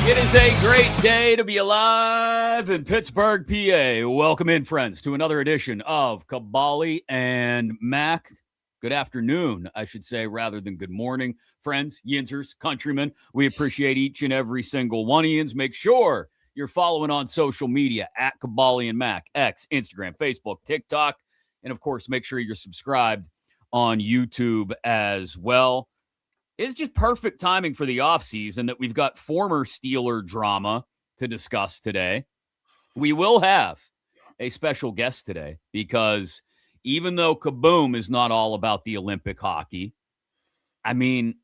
It is a great day to be alive in Pittsburgh, PA. Welcome in, friends, to another edition of Kaboly+Mack. Good afternoon, I should say, rather than good morning. Friends, Yinzers, countrymen, we appreciate each and every single one of yins. Make sure you're following on social media at Kaboly+Mack, X, Instagram, Facebook, TikTok, and, of course, make sure you're subscribed on YouTube as well. It's just perfect timing for the offseason that we've got former Steeler drama to discuss today. We will have a special guest today because even though Kaboom is not all about the Olympic hockey, I mean,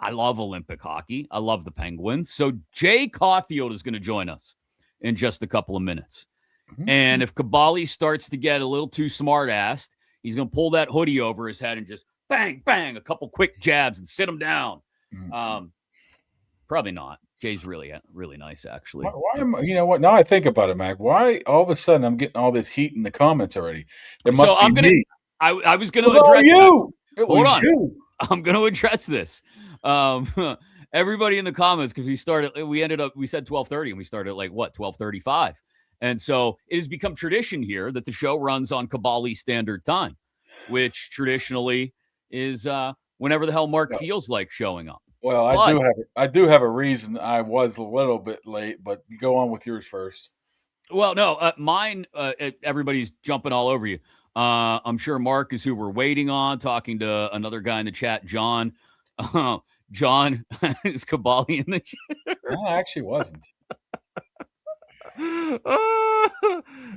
I love Olympic hockey. I love the Penguins. So Jay Caufield is going to join us in just a couple of minutes. Mm-hmm. And if Kaboly starts to get a little too smart-assed, he's going to pull that hoodie over his head and just bang, bang, a couple quick jabs and sit him down. Probably not. Jay's really nice, actually. Why am I, you know what? Now I think about it, Mac. Why all of a sudden I'm getting all this heat in the comments already? It must be me. I was going to address you. Hold on. I'm going to address this. Everybody in the comments, because we said 12:30 and we started at 12:35. And so it has become tradition here that the show runs on Kaboly Standard Time, which traditionally is whenever the hell Mark feels like showing up. Well, I do have a reason I was a little bit late, but go on with yours first. Well, no, mine. Everybody's jumping all over you. I'm sure Mark is who we're waiting on. Talking to another guy in the chat, John. John is Kaboly in the chat. No, I actually wasn't.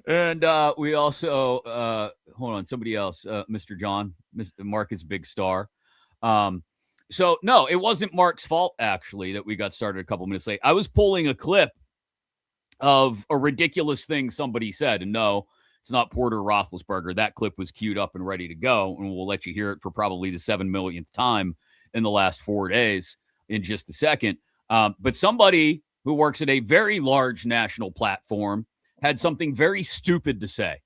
And we also hold on, somebody else, Mr. John, Mark is a big star. So no, it wasn't Mark's fault actually that we got started a couple minutes late. I was pulling a clip of a ridiculous thing somebody said, and no, it's not Porter Roethlisberger. That clip was queued up and ready to go, and we'll let you hear it for probably the 7 millionth time in the last 4 days in just a second. But somebody who works at a very large national platform had something very stupid to say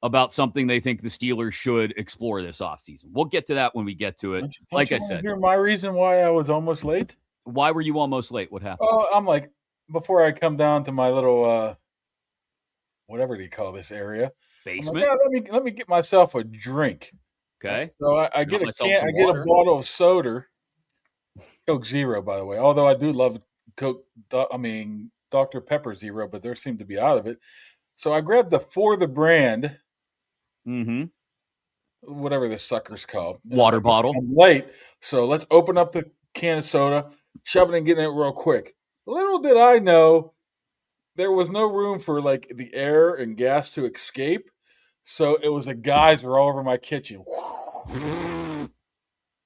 about something they think the Steelers should explore this offseason. We'll get to that when we get to it. Don't I said, hear my reason why I was almost late? Why were you almost late? What happened? Oh, I'm like, before I come down to my little, whatever do you call this area? Basement. Like, let me get myself a drink. Okay. So I get a bottle of soda, Coke Zero, by the way. Although I do love Coke, Dr. Pepper Zero, but there seemed to be out of it. So I grabbed the For the Brand, whatever this sucker's called, water bottle. I'm late, so let's open up the can of soda, shove it and get in it real quick. Little did I know, there was no room for the air and gas to escape, so it was a geyser all over my kitchen.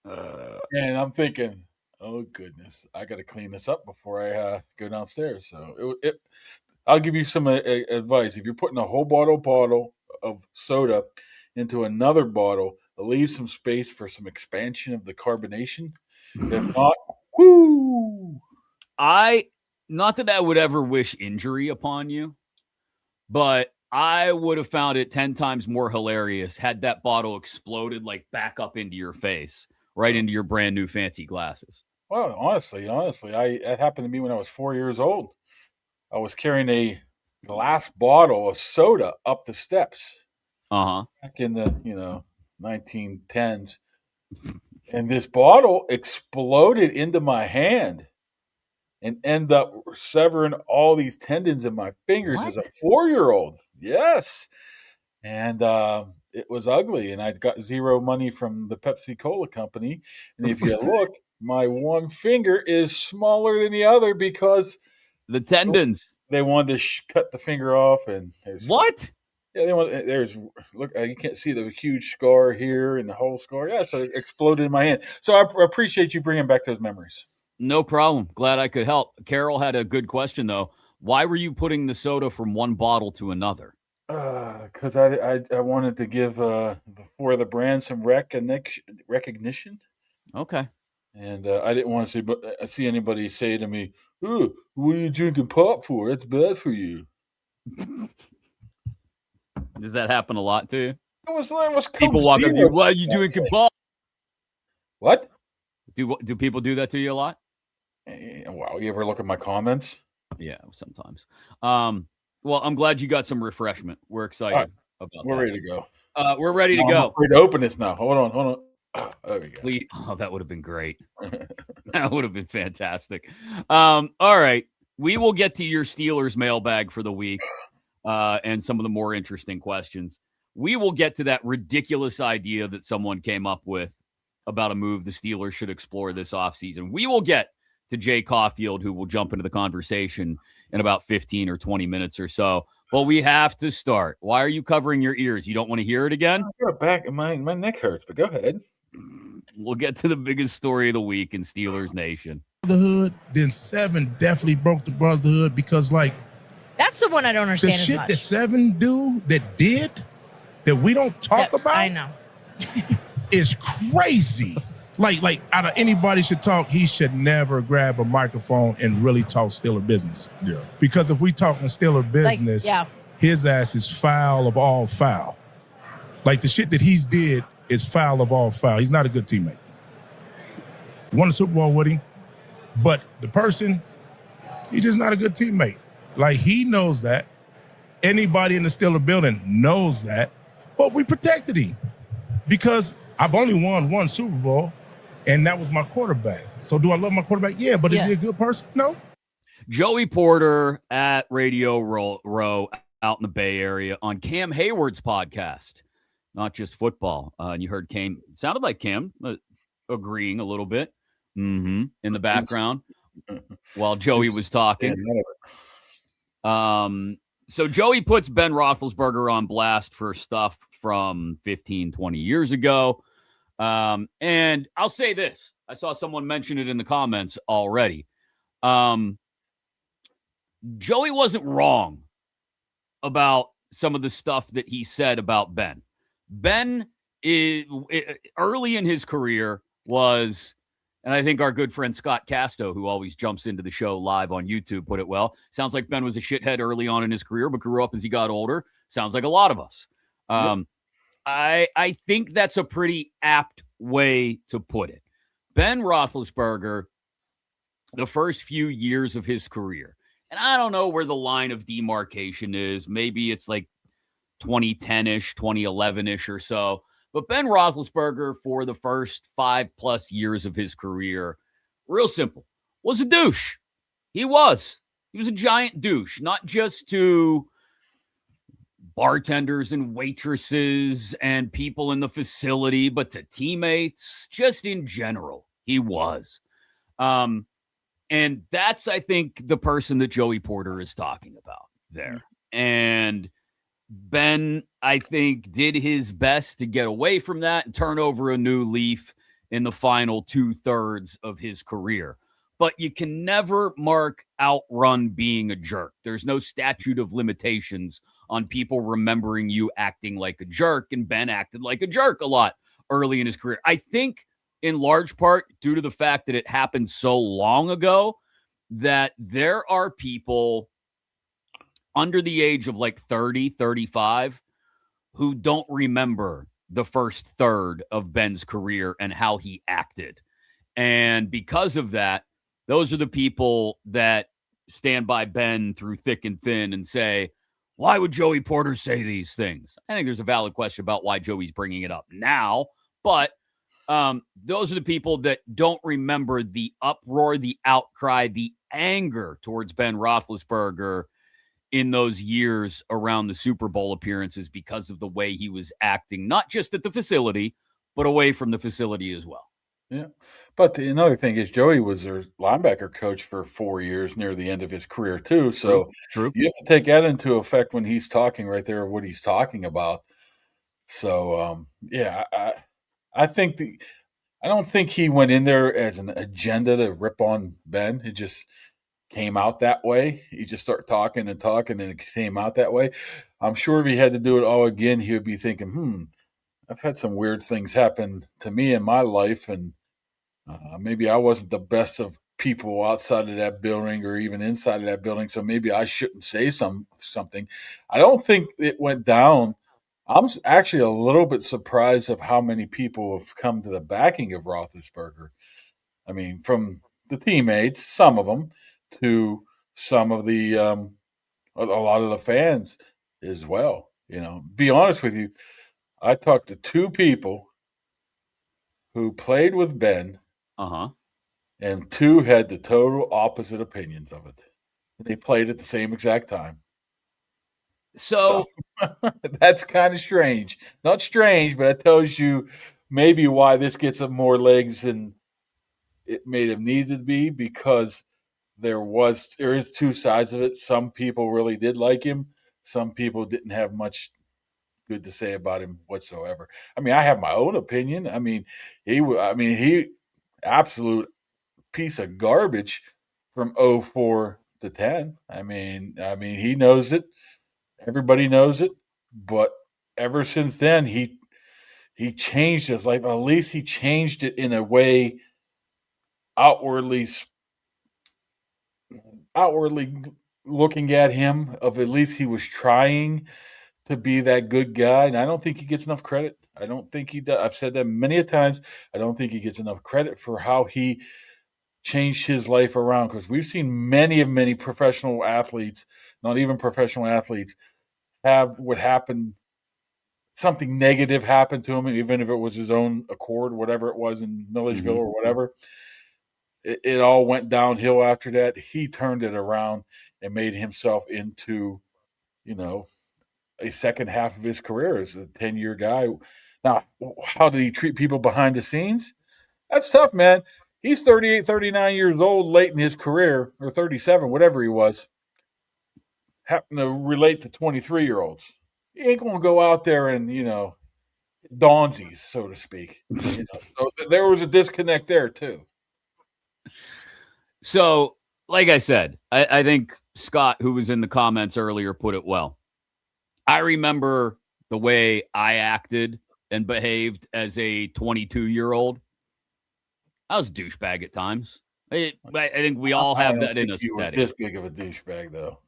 And I'm thinking, oh goodness, I got to clean this up before I go downstairs. So I'll give you some advice. If you're putting a whole bottle of soda into another bottle, leave some space for some expansion of the carbonation. If not, whoo! Not that I would ever wish injury upon you, but I would have found it 10 times more hilarious had that bottle exploded back up into your face, right into your brand new fancy glasses. Well, honestly, it happened to me when I was 4 years old. I was carrying a glass bottle of soda up the steps. Back in the 1910s, and this bottle exploded into my hand and ended up severing all these tendons in my fingers as a 4-year-old. Yes, and it was ugly, and I got zero money from the Pepsi Cola company. And if you look, my one finger is smaller than the other because the tendons. They wanted to cut the finger off, and what? Yeah, look. You can't see the huge scar here and the whole scar. Yeah, so it exploded in my hand. So I appreciate you bringing back those memories. No problem. Glad I could help. Carol had a good question though. Why were you putting the soda from one bottle to another? Because I wanted to give For the Brand some recognition. Okay. And I didn't want to see anybody say to me, "Ooh, what are you drinking pop for? That's bad for you." Does that happen a lot to you? It was people walk up to you. Why are you doing pop? What? Do people do that to you a lot? Wow, you ever look at my comments? Yeah, sometimes. Well, I'm glad you got some refreshment. We're excited about We're that. ready to go. We're ready to I'm go. afraid to open this now. Hold on. There we go. Please. Oh, that would have been great. That would have been fantastic. All right. We will get to your Steelers mailbag for the week and some of the more interesting questions. We will get to that ridiculous idea that someone came up with about a move the Steelers should explore this offseason. We will get to Jay Caufield, who will jump into the conversation in about 15 or 20 minutes or so. But we have to start. Why are you covering your ears? You don't want to hear it again? I got a back. My neck hurts, but go ahead. We'll get to the biggest story of the week in Steelers Nation. Brotherhood, then 7 definitely broke the brotherhood because, like, that's the one I don't understand. The as shit much. that 7 do that did that we don't talk about. I know. is crazy. Like out of anybody should talk, he should never grab a microphone and really talk Steeler business. Yeah. Because if we talking Steeler business, his ass is foul of all foul. Like the shit that he's did is foul of all foul. He's not a good teammate. Won the Super Bowl with him, but the person, he's just not a good teammate. Like he knows that. Anybody in the Steeler building knows that, but we protected him because I've only won one Super Bowl, and that was my quarterback. So do I love my quarterback? Yeah, but is he a good person? No. Joey Porter at Radio Row out in the Bay Area on Cam Hayward's podcast, Not Just Football. And you heard Cam, sounded like Cam agreeing a little bit in the background while Joey was talking. So Joey puts Ben Roethlisberger on blast for stuff from 15, 20 years ago. And I'll say this. I saw someone mention it in the comments already. Joey wasn't wrong about some of the stuff that he said about Ben. Ben, early in his career, was, and I think our good friend Scott Casto, who always jumps into the show live on YouTube, put it well. Sounds like Ben was a shithead early on in his career, but grew up as he got older. Sounds like a lot of us. I think that's a pretty apt way to put it. Ben Roethlisberger, the first few years of his career, and I don't know where the line of demarcation is. Maybe it's like 2010-ish, 2011-ish or so. But Ben Roethlisberger, for the first 5+ years of his career, real simple, was a douche. He was a giant douche, not just to bartenders and waitresses and people in the facility, but to teammates, just in general, he was. And that's, I think, the person that Joey Porter is talking about there. And Ben, I think, did his best to get away from that and turn over a new leaf in the final 2/3 of his career. But you can never outrun being a jerk. There's no statute of limitations on people remembering you acting like a jerk, and Ben acted like a jerk a lot early in his career. I think in large part due to the fact that it happened so long ago that there are people under the age of like 30, 35 who don't remember the first third of Ben's career and how he acted. And because of that, those are the people that stand by Ben through thick and thin and say, why would Joey Porter say these things? I think there's a valid question about why Joey's bringing it up now, but those are the people that don't remember the uproar, the outcry, the anger towards Ben Roethlisberger in those years around the Super Bowl appearances because of the way he was acting, not just at the facility, but away from the facility as well. Yeah. But another thing is Joey was their linebacker coach for 4 years near the end of his career too. So True. You have to take that into effect when he's talking right there, what he's talking about. So, I think I don't think he went in there as an agenda to rip on Ben. It just came out that way. He just started talking and talking, and it came out that way. I'm sure if he had to do it all again, he would be thinking, I've had some weird things happen to me in my life, and maybe I wasn't the best of people outside of that building or even inside of that building, so maybe I shouldn't say something. I don't think it went down. I'm actually a little bit surprised of how many people have come to the backing of Roethlisberger. I mean, from the teammates, some of them, to some of the a lot of the fans as well. Be honest with you, I talked to two people who played with Ben, and two had the total opposite opinions of it. They played at the same exact time. So that's kind of strange. Not strange, but it tells you maybe why this gets more legs than it may have needed to be, because there is two sides of it. Some people really did like him. Some people didn't have much good to say about him whatsoever. I mean, I have my own opinion. He absolute piece of garbage from 04 to 10. I mean, he knows it. Everybody knows it. But ever since then, he changed his life. At least he changed it in a way outwardly looking at him, of at least he was trying to be that good guy. And I don't think he gets enough credit. I don't think he does. I've said that many a times. I don't think he gets enough credit for how he changed his life around, because we've seen many professional athletes, not even professional athletes, have what happened, something negative happened to him, even if it was his own accord, whatever it was in Milledgeville or whatever. It all went downhill after that. He turned it around and made himself into, a second half of his career as a 10-year guy. Now, how did he treat people behind the scenes? That's tough, man. He's 38, 39 years old, late in his career, or 37, whatever he was, happen to relate to 23-year-olds. He ain't going to go out there and, Donzies, so to speak. So there was a disconnect there, too. So, like I said, I think Scott, who was in the comments earlier, put it well. I remember the way I acted and behaved as a 22-year-old. I was a douchebag at times. I think we all have that in us. You were this big of a douchebag, though.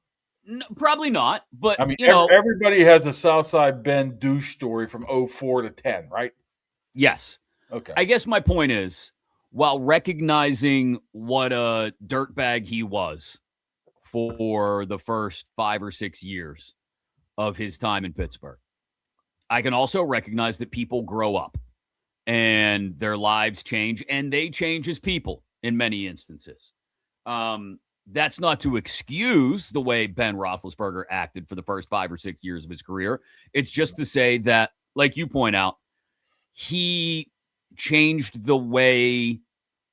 No, probably not, but I mean, everybody has a Southside Bend douche story from 04 to 10, right? Yes. Okay. I guess my point is, while recognizing what a dirtbag he was for the first 5 or 6 years of his time in Pittsburgh, I can also recognize that people grow up and their lives change, and they change as people in many instances. That's not to excuse the way Ben Roethlisberger acted for the first 5 or 6 years of his career. It's just to say that, like you point out, he changed the way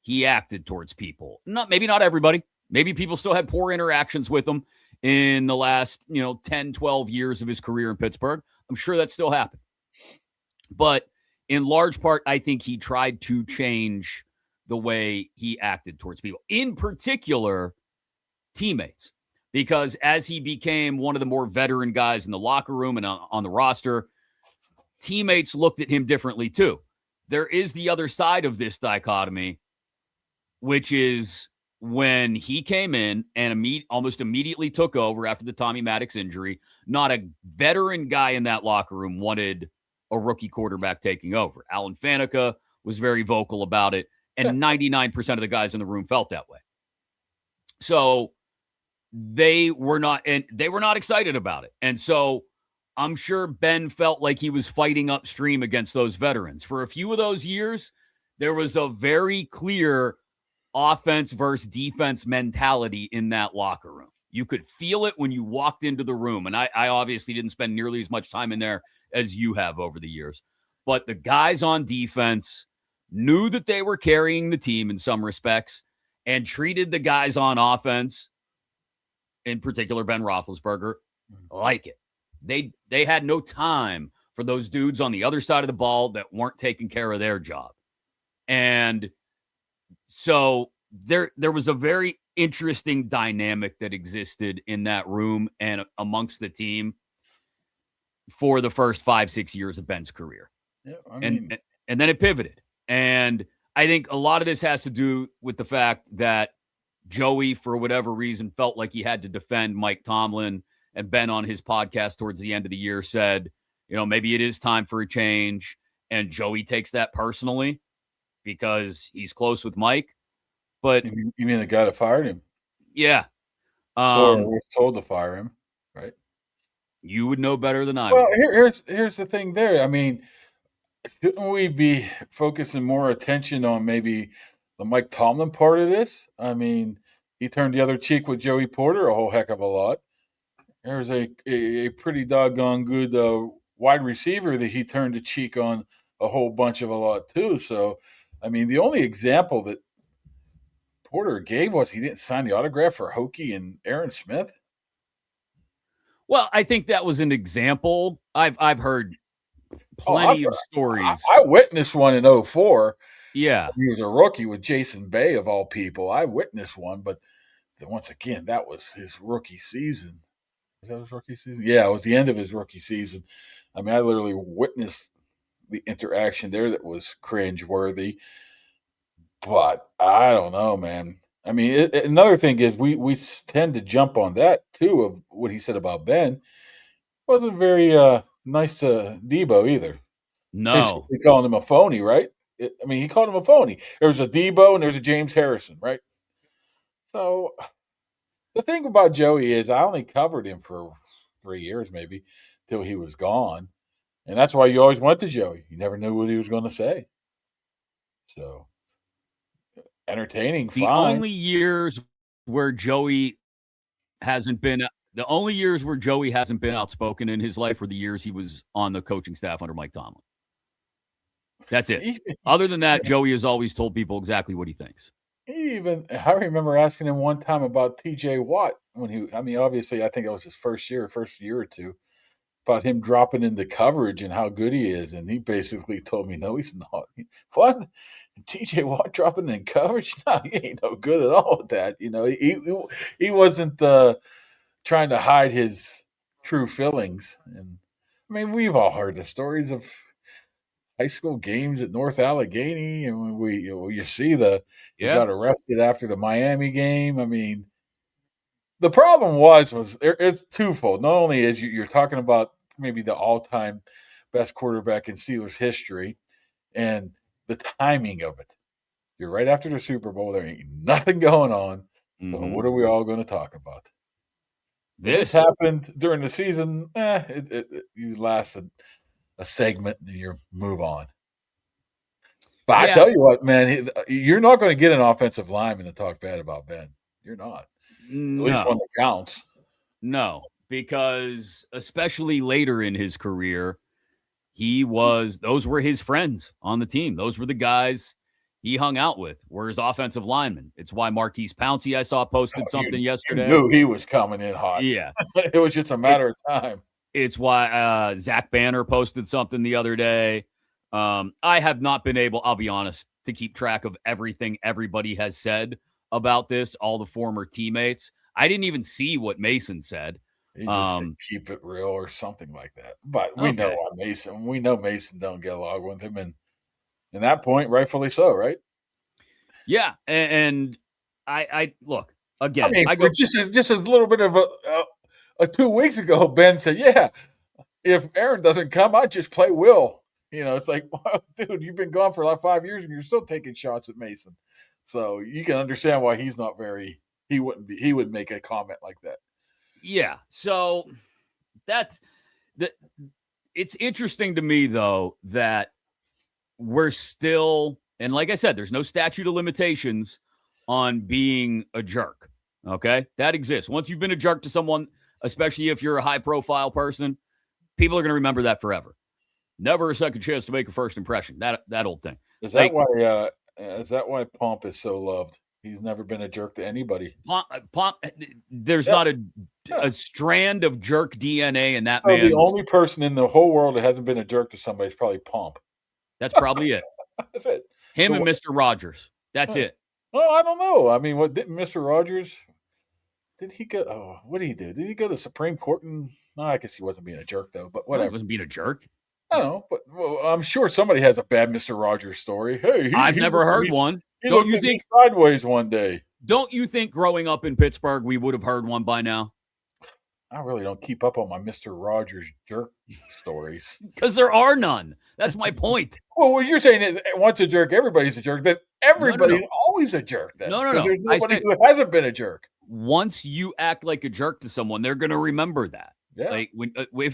he acted towards people. Maybe not everybody. Maybe people still had poor interactions with him in the last, 10, 12 years of his career in Pittsburgh. I'm sure that still happened. But in large part, I think he tried to change the way he acted towards people, in particular teammates, because as he became one of the more veteran guys in the locker room and on the roster, teammates looked at him differently too. There is the other side of this dichotomy, which is when he came in and almost immediately took over after the Tommy Maddox injury. Not a veteran guy in that locker room wanted a rookie quarterback taking over. Alan Faneca was very vocal about it, and 99% of the guys in the room felt that way. So they were not excited about it. And so I'm sure Ben felt like he was fighting upstream against those veterans. For a few of those years, there was a very clear offense versus defense mentality in that locker room. You could feel it when you walked into the room. And I obviously didn't spend nearly as much time in there as you have over the years. But the guys on defense knew that they were carrying the team in some respects and treated the guys on offense, in particular Ben Roethlisberger, like it. They had no time for those dudes on the other side of the ball that weren't taking care of their job. And so there was a very interesting dynamic that existed in that room and amongst the team for the first 5-6 years of Ben's career. Yeah, and then it pivoted. And I think a lot of this has to do with the fact that Joey, for whatever reason, felt like he had to defend Mike Tomlin, and Ben on his podcast towards the end of the year said, maybe it is time for a change. And Joey takes that personally because he's close with Mike. But you mean the guy that fired him? Yeah. Or was told to fire him, right? You would know better than I would. Well, here's the thing there. I mean, shouldn't we be focusing more attention on maybe the Mike Tomlin part of this? I mean, he turned the other cheek with Joey Porter a whole heck of a lot. There's a pretty doggone good wide receiver that he turned the cheek on a whole bunch of a lot too. So, I mean, the only example that Porter gave was he didn't sign the autograph for Hokie and Aaron Smith. Well, I think that was an example. I've heard plenty of stories. I witnessed one in 2004. Yeah. He was a rookie with Jason Bay, of all people. I witnessed one, but once again, that was his rookie season. Was that his rookie season? Yeah, it was the end of his rookie season. I mean, I literally witnessed the interaction there that was cringeworthy. But I don't know, man. I mean, another thing is we tend to jump on that too of what he said about Ben. Wasn't very nice to Debo either. No, he calling him a phony, right? I mean, he called him a phony. There was a Debo and there's a James Harrison, right? So the thing about Joey is I only covered him for 3 years, maybe, till he was gone, and that's why you always went to Joey. You never knew what he was going to say. So entertaining, the fine. Only years where Joey hasn't been outspoken in his life were the years he was on the coaching staff under Mike Tomlin. That's it. Other than that, Joey has always told people exactly what he thinks. I remember asking him one time about TJ Watt obviously I think it was his first year or two, about him dropping into coverage and how good he is. And he basically told me, no, he's not. What? TJ Watt dropping in coverage? No, he ain't no good at all at that. You know, he wasn't trying to hide his true feelings. And I mean, we've all heard the stories of high school games at North Allegheny, and you see he got arrested after the Miami game. I mean, the problem was it's twofold. Not only is you're talking about maybe the all-time best quarterback in Steelers history, and the timing of it. You're right after the Super Bowl. There ain't nothing going on. Mm-hmm. So what are we all going to talk about? This happened during the season. You lasted a segment and you move on. But I tell you what, man, you're not going to get an offensive lineman to talk bad about Ben. You're not. No. At least one that counts. No, because especially later in his career, those were his friends on the team. Those were the guys he hung out with, were his offensive linemen. It's why Marquise Pouncey, I saw, posted something yesterday. You knew he was coming in hot. Yeah. It was just a matter of time. It's why Zach Banner posted something the other day. I have not been able, I'll be honest, to keep track of everything everybody has said about this, all the former teammates. I didn't even see what Mason said. He just said, keep it real or something like that. But we know on Mason. We know Mason don't get along with him. And in that point, rightfully so, right? Yeah. And I look, again. I mean, just a little bit of a 2 weeks ago, Ben said, yeah, if Aaron doesn't come, I'd just play Will. You know, it's like, wow, dude, you've been gone for like 5 years and you're still taking shots at Mason. So you can understand why he's not he would make a comment like that. Yeah. So it's interesting to me, though, that we're still, and like I said, there's no statute of limitations on being a jerk. Okay. That exists. Once you've been a jerk to someone, especially if you're a high profile person, people are going to remember that forever. Never a second chance to make a first impression. That old thing. Is that why Pomp is so loved? He's never been a jerk to anybody. Pomp, there's not a strand of jerk DNA in that man. The only person in the whole world that hasn't been a jerk to somebody is probably Pomp. That's probably it. That's it. Him and Mr. Rogers. That's it. Well, I don't know. I mean, what did Mr. Rogers? Did he go? Oh, what did he do? Did he go to Supreme Court? I guess he wasn't being a jerk though. But whatever. He wasn't being a jerk. I don't know, but I'm sure somebody has a bad Mr. Rogers story. Hey, I've never heard one. Don't you think sideways one day? Don't you think growing up in Pittsburgh we would have heard one by now? I really don't keep up on my Mr. Rogers jerk stories because there are none. That's my point. Well, what you're saying is once a jerk, everybody's a jerk. Then everybody's always a jerk. Then no. There's nobody who hasn't been a jerk. Once you act like a jerk to someone, they're going to remember that. Yeah. Like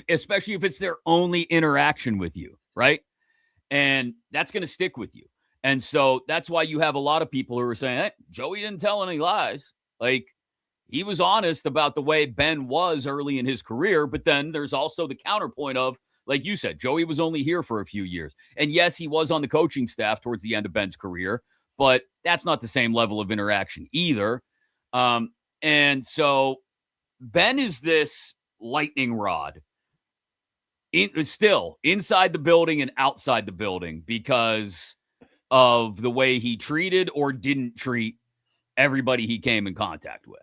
especially if it's their only interaction with you, right? And that's going to stick with you. And so that's why you have a lot of people who are saying, hey, Joey didn't tell any lies. Like, he was honest about the way Ben was early in his career, but then there's also the counterpoint of, like you said, Joey was only here for a few years. And yes, he was on the coaching staff towards the end of Ben's career, but that's not the same level of interaction either. And so Ben is this lightning rod still inside the building and outside the building because of the way he treated or didn't treat everybody he came in contact with.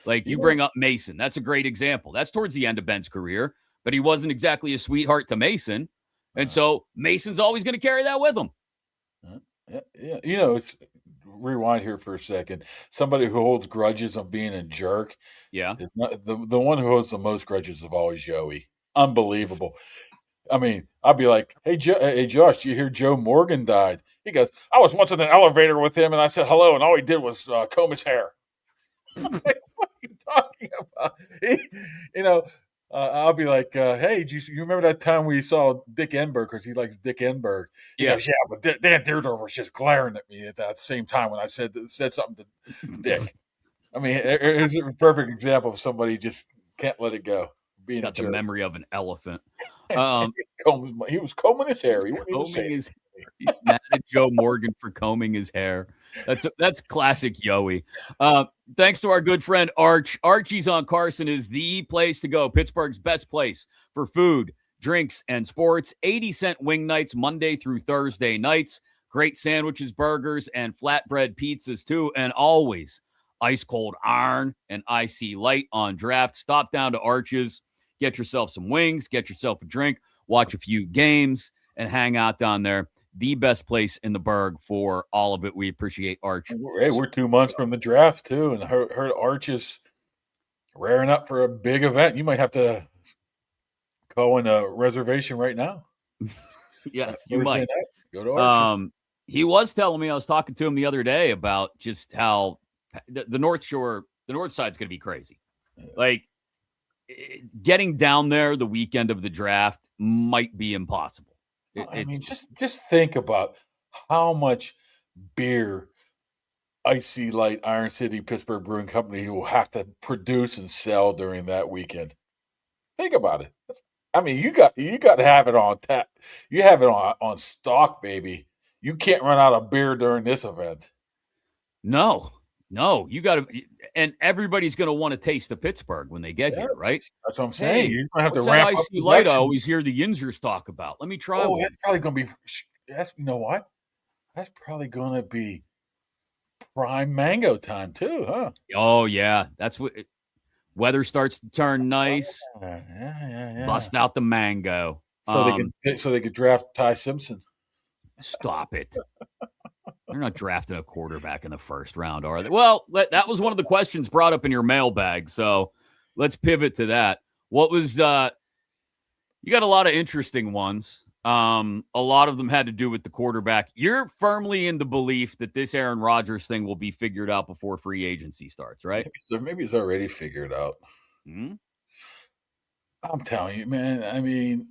Like you bring up Mason. That's a great example. That's towards the end of Ben's career, but he wasn't exactly a sweetheart to Mason. And so Mason's always going to carry that with him. Yeah. You know, it's rewind here for a second. Somebody who holds grudges of being a jerk. Yeah. Is not the one who holds the most grudges of always Joey. Unbelievable. I mean, I'd be like, hey, Josh, you hear Joe Morgan died? He goes, I was once in an elevator with him, and I said hello, and all he did was comb his hair. I'm like, what are you talking about? I'll be like, hey, you remember that time we saw Dick Enberg, because he likes Dick Enberg? He goes, yeah, but Dan Dierdorfer was just glaring at me at that same time when I said something to Dick. I mean, it's a perfect example of somebody just can't let it go. Being got the memory of an elephant. He was combing his hair. He mad at Joe Morgan for combing his hair. That's classic Yoey. Thanks to our good friend Arch. Archie's on Carson is the place to go. Pittsburgh's best place for food, drinks, and sports. 80-cent wing nights Monday through Thursday nights. Great sandwiches, burgers, and flatbread pizzas too. And always ice cold iron and icy light on draft. Stop down to Arch's. Get yourself some wings, get yourself a drink, watch a few games, and hang out down there. The best place in the Berg for all of it. We appreciate Arch. Hey, we're 2 months from the draft, too, and heard Arch is raring up for a big event. You might have to call in a reservation right now. Yes, you might. Go to Arch's. He was telling me, I was talking to him the other day about just how the North Shore, the North Side's going to be crazy. Like, getting down there the weekend of the draft might be impossible. I mean, just think about how much beer Icy Light Iron City Pittsburgh Brewing Company will have to produce and sell during that weekend. Think about it. I mean, you got to have it on tap. You have it on stock, baby. You can't run out of beer during this event. No, you got to. And everybody's going to want to taste the Pittsburgh when they get here, right? That's what I'm saying. Hey, you're going to have to ramp up the light I always hear the Yinzers talk about. Let me try one. That's probably going to be – you know what? That's probably going to be prime mango time too, huh? Oh, yeah. That's what – weather starts to turn nice. Yeah. Bust out the mango. So they could draft Ty Simpson. Stop it. They're not drafting a quarterback in the first round, are they? Well, that was one of the questions brought up in your mailbag, so let's pivot to that. What was you got a lot of interesting ones. A lot of them had to do with the quarterback. You're firmly in the belief that this Aaron Rodgers thing will be figured out before free agency starts, right? Maybe it's already figured out. Mm-hmm. I'm telling you, man. I mean,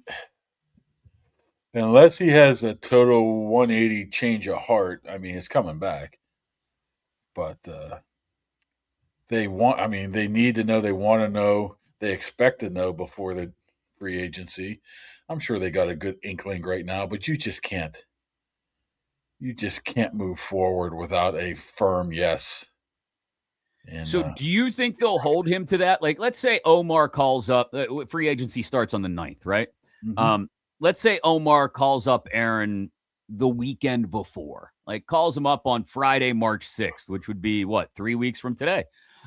unless he has a total 180 change of heart, I mean, it's coming back. But they need to know, they want to know, they expect to know before the free agency. I'm sure they got a good inkling right now, but you just can't move forward without a firm yes. And, so do you think they'll hold him to that? Like, let's say Omar calls up, free agency starts on the 9th, right? Mm-hmm. Let's say Omar calls up Aaron the weekend before, like calls him up on Friday, March 6th, which would be 3 weeks from today.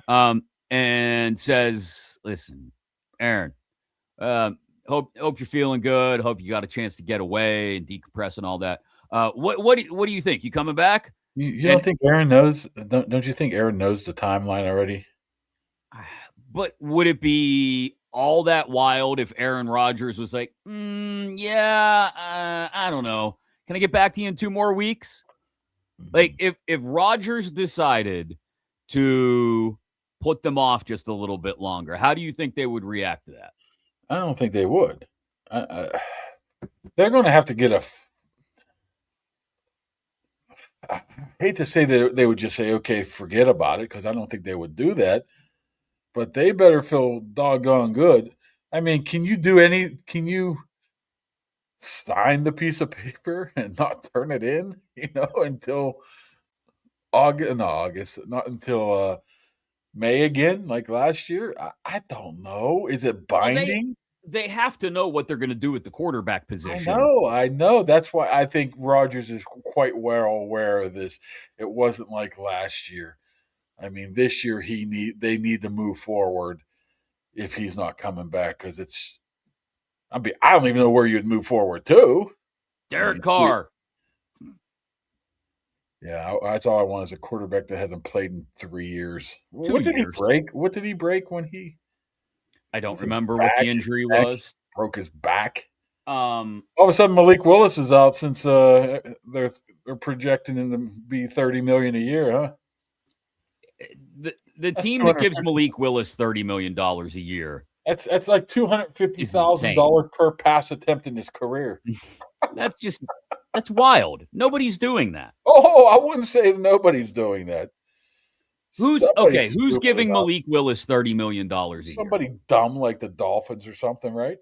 And says, listen, Aaron, hope you're feeling good. Hope you got a chance to get away and decompress and all that. What do you think? You coming back? You don't think Aaron knows? Don't you think Aaron knows the timeline already? But would it be all that wild if Aaron Rodgers was like, I don't know. Can I get back to you in 2 more weeks? Like, if Rodgers decided to put them off just a little bit longer, how do you think they would react to that? I don't think they would. They're going to have to get I hate to say that they would just say, okay, forget about it, because I don't think they would do that. But they better feel doggone good. I mean, can you sign the piece of paper and not turn it in, until August, not until May again, like last year? I don't know. Is it binding? They have to know what they're going to do with the quarterback position. I know. That's why I think Rodgers is quite well aware of this. It wasn't like last year. I mean, this year they need to move forward if he's not coming back, because I don't even know where you'd move forward to. Derek Carr. Yeah, that's all I want is a quarterback that hasn't played in 3 years. 2 What did years. he break? What did he break when he? I don't remember what the injury was. Broke his back. All of a sudden, Malik Willis is out since they're projecting him to be $30 million a year, huh? The team that gives Malik Willis $30 million a year. That's like $250,000 per pass attempt in his career. That's wild. Nobody's doing that. Oh, I wouldn't say nobody's doing that. Who's giving Malik Willis $30 million a year? Somebody dumb like the Dolphins or something, right?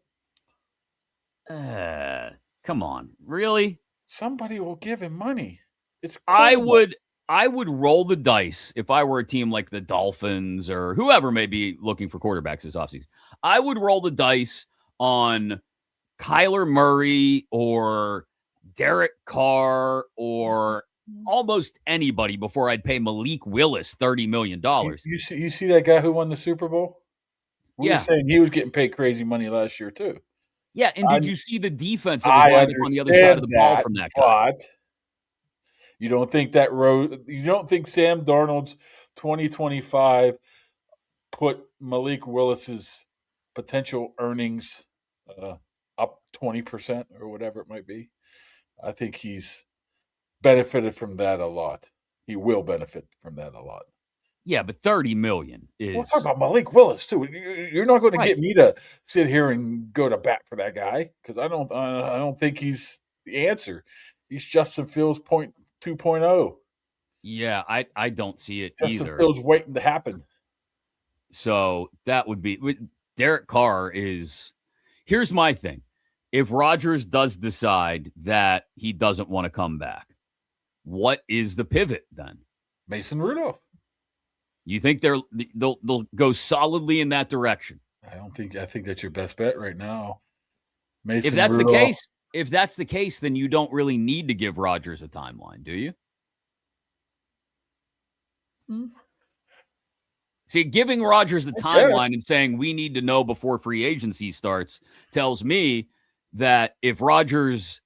Come on, really? Somebody will give him money. It's cool. I would roll the dice if I were a team like the Dolphins or whoever may be looking for quarterbacks this offseason. I would roll the dice on Kyler Murray or Derek Carr or almost anybody before I'd pay Malik Willis $30 million. You see that guy who won the Super Bowl? We were saying he was getting paid crazy money last year too. Yeah, and did you see the defense that was lined up on the other side of the ball from that guy? But you don't think Sam Darnold's 2025 put Malik Willis's potential earnings up 20% or whatever it might be? I think he's benefited from that a lot. He will benefit from that a lot. Yeah, but $30 million is. We'll talk about Malik Willis too. You're not going to get me to sit here and go to bat for that guy, because I don't think he's the answer. He's Justin Fields 2.0. Yeah, I don't see it Justin either. Fields waiting to happen. So that would be Derek Carr is. Here's my thing: if Rodgers does decide that he doesn't want to come back, what is the pivot then? Mason Rudolph. You think they'll go solidly in that direction? I think that's your best bet right now. If that's the case, then you don't really need to give Rodgers a timeline, do you? See, giving Rodgers a timeline and saying we need to know before free agency starts tells me that if Rodgers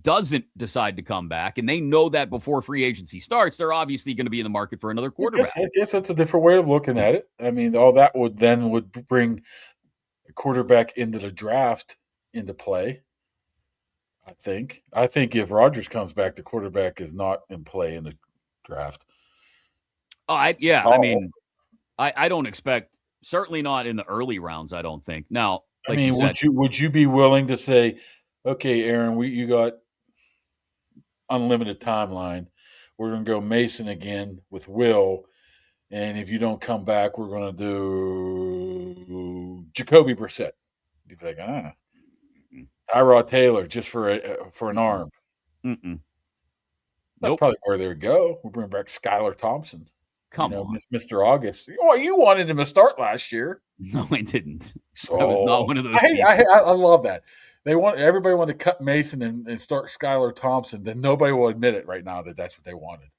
doesn't decide to come back and they know that before free agency starts, they're obviously going to be in the market for another quarterback. I guess that's a different way of looking at it. I mean, all that would bring a quarterback into the draft into play. I think if Rodgers comes back, the quarterback is not in play in the draft. I don't expect, certainly not in the early rounds, I don't think. Now, like would you be willing to say, okay, Aaron, you got unlimited timeline. We're going to go Mason again with Will, and if you don't come back, we're going to do Jacoby Brissett. You think, Tyrod Taylor just for an arm. That's probably where they would go. We'll bring back Skylar Thompson. Come on, Mr. August. Oh, you wanted him to start last year. No, I didn't. So I was not one of those. I love that. Everybody wanted to cut Mason and start Skylar Thompson. Then nobody will admit it right now that that's what they wanted.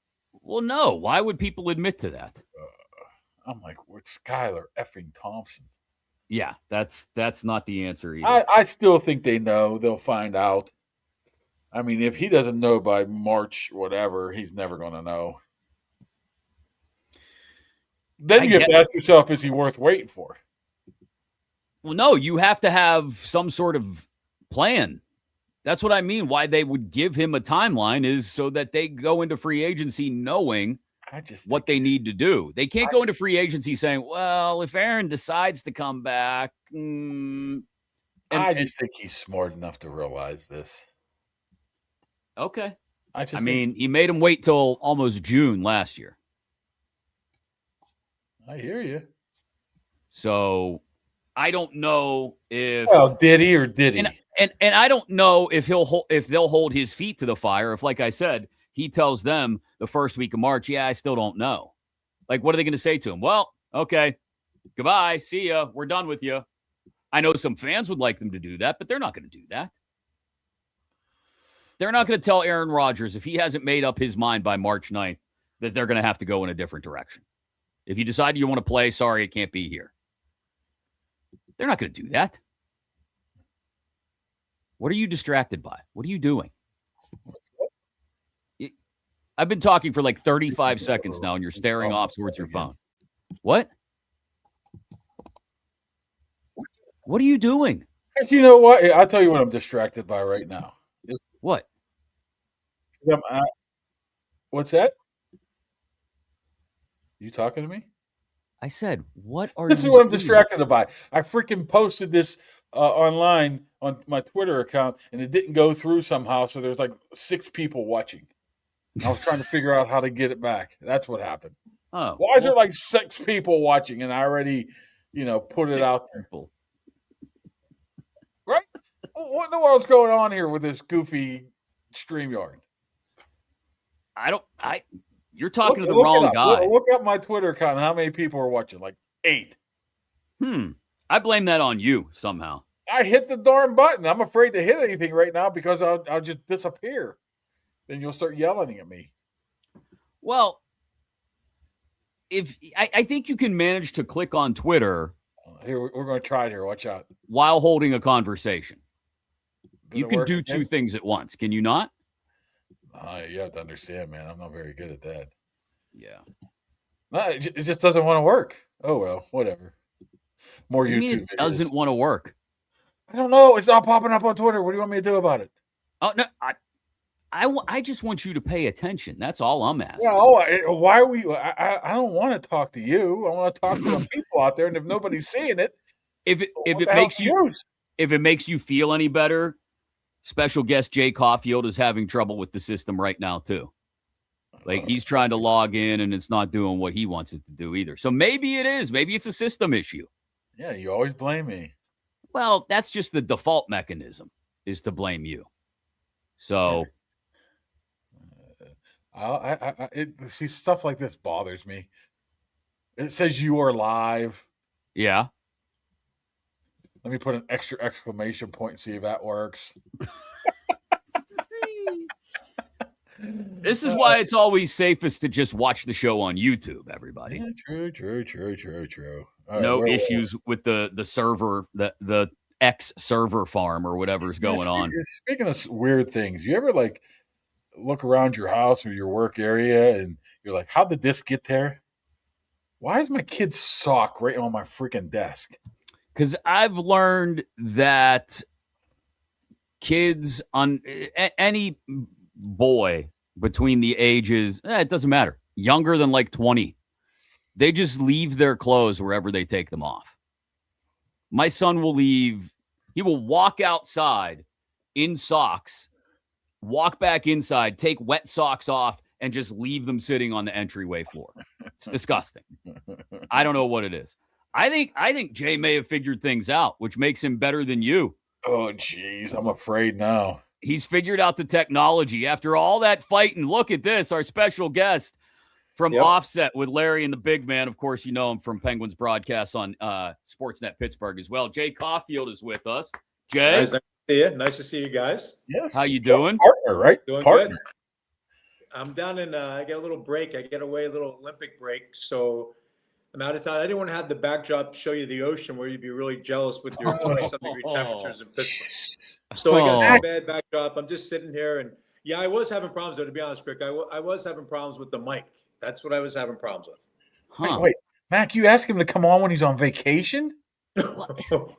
Well, no. Why would people admit to that? I'm like, what's Skylar effing Thompson? Yeah, that's not the answer either. I still think they know. They'll find out. I mean, if he doesn't know by March, whatever, he's never going to know. Then you have to ask yourself, is he worth waiting for? Well, no, you have to have some sort of plan. That's what I mean. Why they would give him a timeline is so that they go into free agency knowing what they need to do. They can't go into free agency saying, well, if Aaron decides to come back. I just think he's smart enough to realize this. Okay. I mean, he made him wait till almost June last year. I hear you. So I don't know if. Well, did he or did he? And I don't know if they'll hold his feet to the fire. If, like I said, he tells them the first week of March, I still don't know. Like, what are they going to say to him? Well, okay, goodbye, see ya, we're done with you. I know some fans would like them to do that, but they're not going to do that. They're not going to tell Aaron Rodgers, if he hasn't made up his mind by March 9th, that they're going to have to go in a different direction. If you decide you want to play, sorry, it can't be here. They're not going to do that. What are you distracted by? What are you doing? I've been talking for like 35 seconds now, and you're staring off towards your phone. What? What are you doing? You know what? I'll tell you what I'm distracted by right now. What? What's that? You talking to me? I said, what are This is what I'm distracted by. I freaking posted this online on my Twitter account, and it didn't go through somehow, so there's like 6 people watching. I was trying to figure out how to get it back. That's what happened. Oh, why is there like 6 people watching, and I already, put it out there? People. Right? What in the world's going on here with this goofy StreamYard? You're talking to the wrong guy. Look up my Twitter account. How many people are watching? Like 8. I blame that on you somehow. I hit the darn button. I'm afraid to hit anything right now because I'll just disappear. Then you'll start yelling at me. Well, if I think you can manage to click on Twitter. Here, we're going to try it here. Watch out. While holding a conversation. You can do 2 things at once. Can you not? You have to understand, man. I'm not very good at that. Yeah. No, it just doesn't want to work. Oh, well, whatever. More YouTube videos. It doesn't want to work. I don't know. It's not popping up on Twitter. What do you want me to do about it? Oh, no. I just want you to pay attention. That's all I'm asking. Yeah. Why are we? I don't want to talk to you. I want to talk to the people out there. And if nobody's seeing it, if it makes you feel any better, special guest Jay Caufield is having trouble with the system right now too. Like he's trying to log in and it's not doing what he wants it to do either. So maybe it is. Maybe it's a system issue. Yeah, you always blame me. Well, that's just the default mechanism is to blame you. So. See, stuff like this bothers me. It says you are live. Yeah. Let me put an extra exclamation point and see if that works. This is why it's always safest to just watch the show on YouTube, everybody. Yeah, true. No issues with the server, the X server farm or whatever's going on. Speaking of weird things, you ever like look around your house or your work area and you're like, how did this get there? Why is my kid's sock right on my freaking desk? Because I've learned that kids on any boy between the ages, it doesn't matter, younger than like 20, they just leave their clothes wherever they take them off. My son will leave. He will walk outside in socks, walk back inside, take wet socks off, and just leave them sitting on the entryway floor. It's disgusting. I don't know what it is. I think Jay may have figured things out, which makes him better than you. Oh, geez. I'm afraid now. He's figured out the technology. After all that fighting, look at this, our special guest from Offset with Larry and the Big Man. Of course, you know him from Penguins broadcasts on Sportsnet Pittsburgh as well. Jay Caufield is with us. Jay? Nice to see you. Nice to see you guys. Yes. How you doing? Partner, right? Doing Partner. good. I'm down in, I get a little break. I get away a little Olympic break. So I'm out of town. I didn't want to have the backdrop show you the ocean where you'd be really jealous with your 20-something degree temperatures in Pittsburgh. So I got some bad backdrop. I'm just sitting here. And yeah, I was having problems, though, to be honest, Rick. I was having problems with the mic. That's what I was having problems with. Wait, Mac, you ask him to come on when he's on vacation?